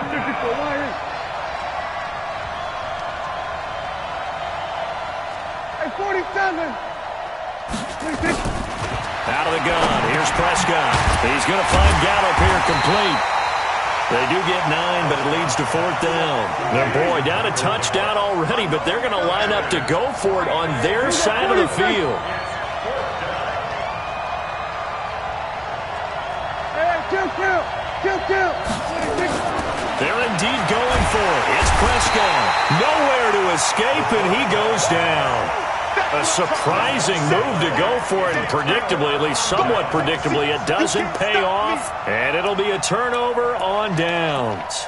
Hey, 47. Out of the gun, here's Prescott. He's going to find Gallup here complete. They do get 9, but it leads to 4th down. And boy, down a touchdown already, but they're going to line up to go for it on their side of the field. Kill. They're indeed going for it. It's Prescott. Nowhere to escape, and he goes down. A surprising move to go for it, and predictably, at least somewhat predictably, it doesn't pay off, and it'll be a turnover on downs.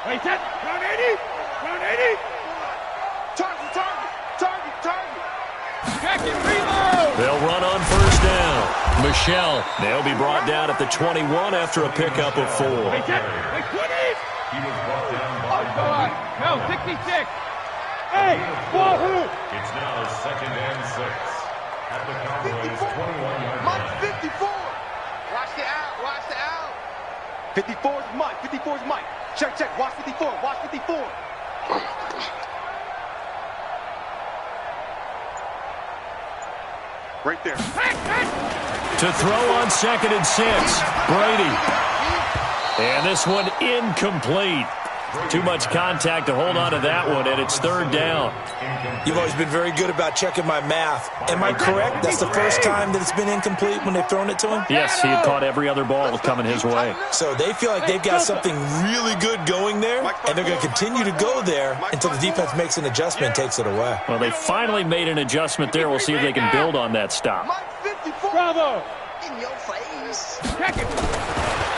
Wait, that. Round 80. Target. Check it, reload. They'll run on 1st down. Michelle, they'll be brought down at the 21 after a pickup of 4. Wait, 20. He was brought down by No, 66. Hey, who? It's now 2nd and 6 at the Cowboys' 21-yard line. 54. Watch the out. 54 is Mike. Check. Watch 54. Right there. To throw on 2nd and 6, Brady. And this one incomplete. Too much contact to hold on to that one, and it's 3rd down. You've always been very good about checking my math. Am I correct? That's the first time that it's been incomplete when they've thrown it to him? Yes, he had caught every other ball coming his way. So they feel like they've got something really good going there, and they're going to continue to go there until the defense makes an adjustment and takes it away. Well, they finally made an adjustment there. We'll see if they can build on that stop. Bravo. In your face. Check it.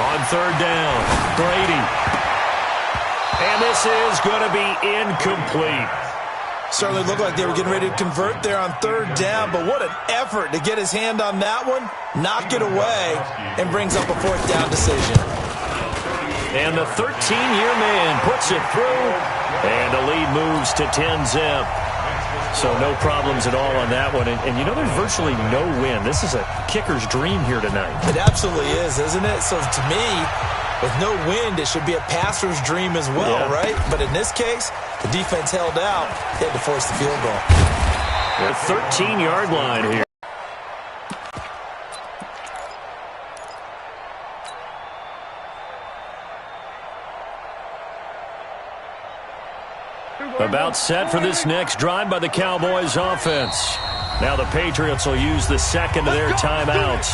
On 3rd down, Brady. And this is going to be incomplete. Certainly looked like they were getting ready to convert there on 3rd down, but what an effort to get his hand on that one, knock it away, and brings up a 4th down decision. And the 13-year man puts it through, and the lead moves to 10-zip. So no problems at all on that one. And you know, there's virtually no win. This is a kicker's dream here tonight. It absolutely is, isn't it? So to me, with no wind, it should be a passer's dream as well, right? But in this case, the defense held out. They had to force the field goal. The 13-yard line here. About set for this next drive by the Cowboys offense. Now the Patriots will use the 2nd of their timeouts.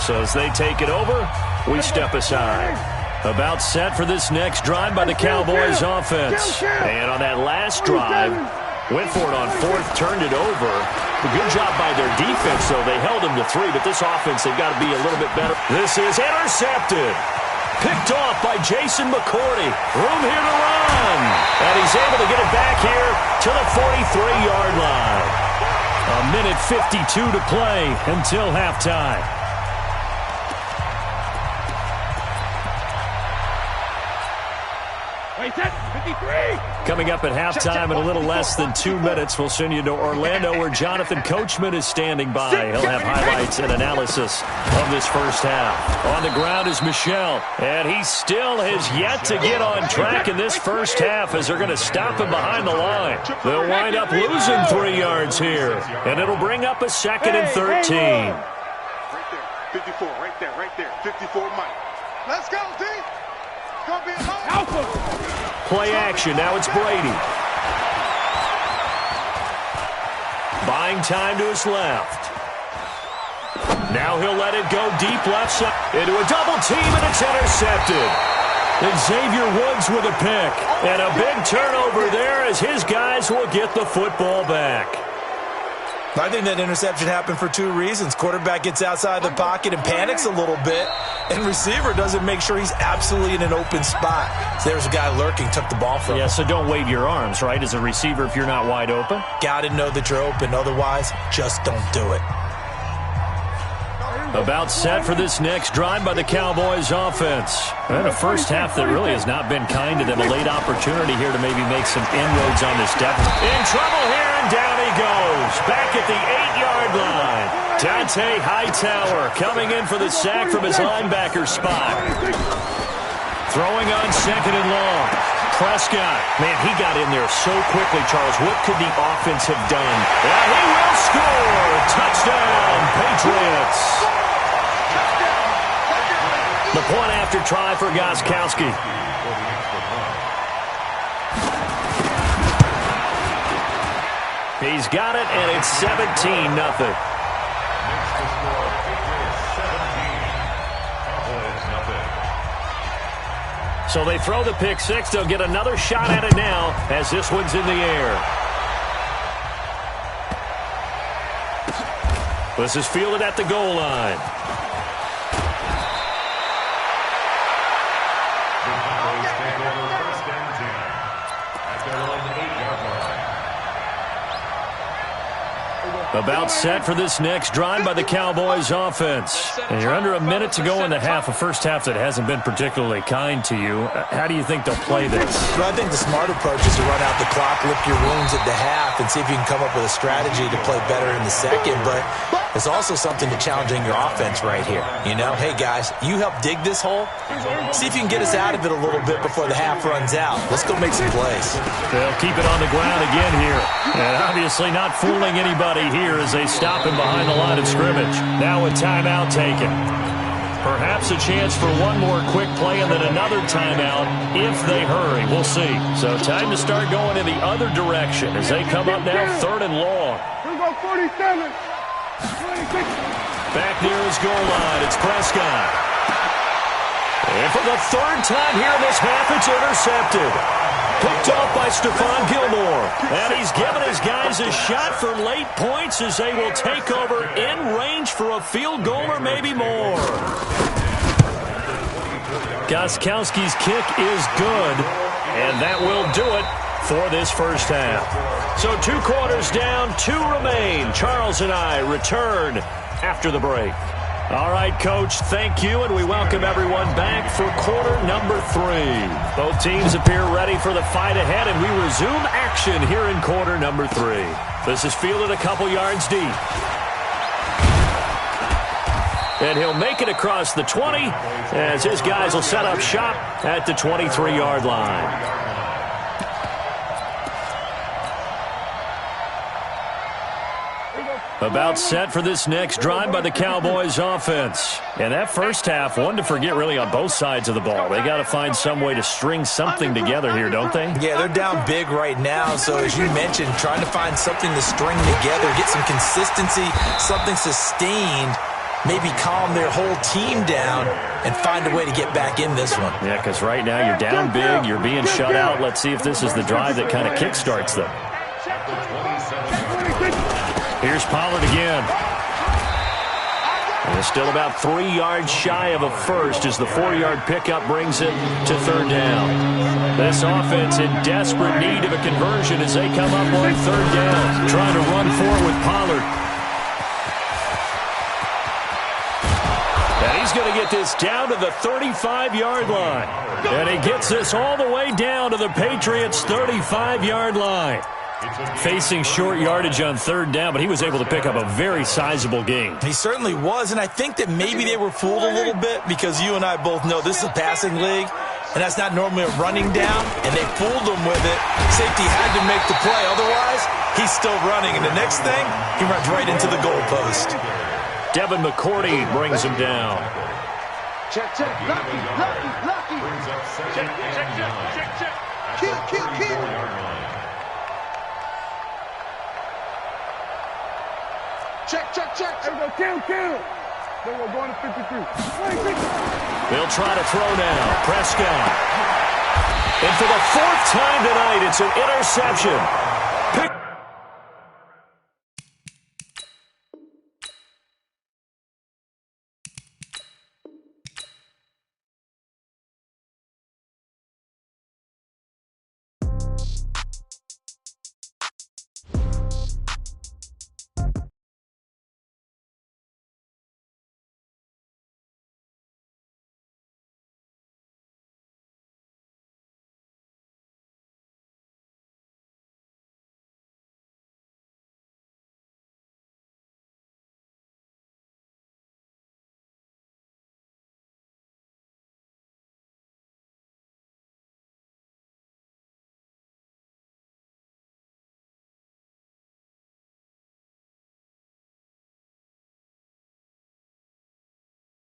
So as they take it over, we step aside. About set for this next drive by the Cowboys offense. And on that last drive, went for it on 4th, turned it over. A good job by their defense, though. They held them to 3, but this offense, they've got to be a little bit better. This is intercepted. Picked off by Jason McCourty. Room here to run. And he's able to get it back here to the 43-yard line. A minute 52 to play until halftime. Coming up at halftime in a little less than 2 minutes, we'll send you to Orlando where Jonathan Coachman is standing by. He'll have highlights and analysis of this first half. On the ground is Michel, and he still has yet to get on track in this first half as they're going to stop him behind the line. They'll wind up losing 3 yards here, and it'll bring up a 2nd and 13. Right there, 54, right there, 54, Mike. Let's go, D. It's going to be a home. Play action, now it's Brady. Buying time to his left. Now he'll let it go deep left side into a double team, and it's intercepted. And Xavier Woods with a pick. And a big turnover there as his guys will get the football back. I think that interception happened for 2 reasons. Quarterback gets outside the pocket and panics a little bit, and receiver doesn't make sure he's absolutely in an open spot. So there's a guy lurking, took the ball from him. Yeah, so don't wave your arms, right, as a receiver if you're not wide open. Got to know that you're open. Otherwise, just don't do it. About set for this next drive by the Cowboys offense. And a first half that really has not been kind to them. A late opportunity here to maybe make some inroads on this deficit. In trouble here, and down he goes. Back at the 8-yard line. Dante Hightower coming in for the sack from his linebacker spot. Throwing on 2nd and long. Prescott, man, he got in there so quickly, Charles. What could the offense have done? And he will score! Touchdown, Patriots! The point after try for Gostkowski. He's got it, and it's 17-0. So they throw the pick six. They'll get another shot at it now as this one's in the air. This is fielded at the goal line. About set for this next drive by the Cowboys offense. And you're under a minute to go in the half, a first half that hasn't been particularly kind to you. How do you think they'll play this? Well, I think the smart approach is to run out the clock, lick your wounds at the half, and see if you can come up with a strategy to play better in the second. But there's also something to challenging your offense right here. You know, hey, guys, you help dig this hole. See if you can get us out of it a little bit before the half runs out. Let's go make some plays. They'll keep it on the ground again here. And obviously not fooling anybody here as they stop him behind the line of scrimmage. Now a timeout taken. Perhaps a chance for one more quick play and then another timeout if they hurry. We'll see. So time to start going in the other direction as they come up now 3rd and long. Here we go, 47. 26. Back near his goal line, it's Prescott. And for the 3rd time here in this half, it's intercepted. Picked off by Stephon Gilmore. And he's given his guys a shot for late points as they will take over in range for a field goal or maybe more. Gostkowski's kick is good, and that will do it for this first half. So 2 quarters down, 2 remain. Charles and I return after the break. All right, Coach, thank you, and we welcome everyone back for quarter number 3. Both teams appear ready for the fight ahead, and we resume action here in quarter number 3. This is fielded a couple yards deep. And he'll make it across the 20 as his guys will set up shop at the 23-yard line. About set for this next drive by the Cowboys offense. And that first half, one to forget really on both sides of the ball. They got to find some way to string something together here, don't they? Yeah, they're down big right now. So as you mentioned, trying to find something to string together, get some consistency, something sustained, maybe calm their whole team down and find a way to get back in this one. Yeah, because right now you're down big, you're being shut out. Let's see if this is the drive that kind of kickstarts them. Here's Pollard again. And it's still about 3 yards shy of a first as the 4-yard pickup brings it to 3rd down. This offense in desperate need of a conversion as they come up on 3rd down. Trying to run forward with Pollard. And he He's going to get this down to the 35-yard line. And he gets this all the way down to the Patriots' 35-yard line. Facing short yardage on third down, but he was able to pick up a very sizable gain. He certainly was, and I think that maybe they were fooled a little bit because you and I both know this is a passing league, and that's not normally a running down, and they fooled him with it. Safety had to make the play. Otherwise, he's still running, and the next thing, he runs right into the goalpost. Devin McCourty brings him down. Check, check, lucky. Check. Kill. Check. There we go, kill. Then we're going to 53. They'll try to throw now. Prescott. And for the fourth time tonight, it's an interception.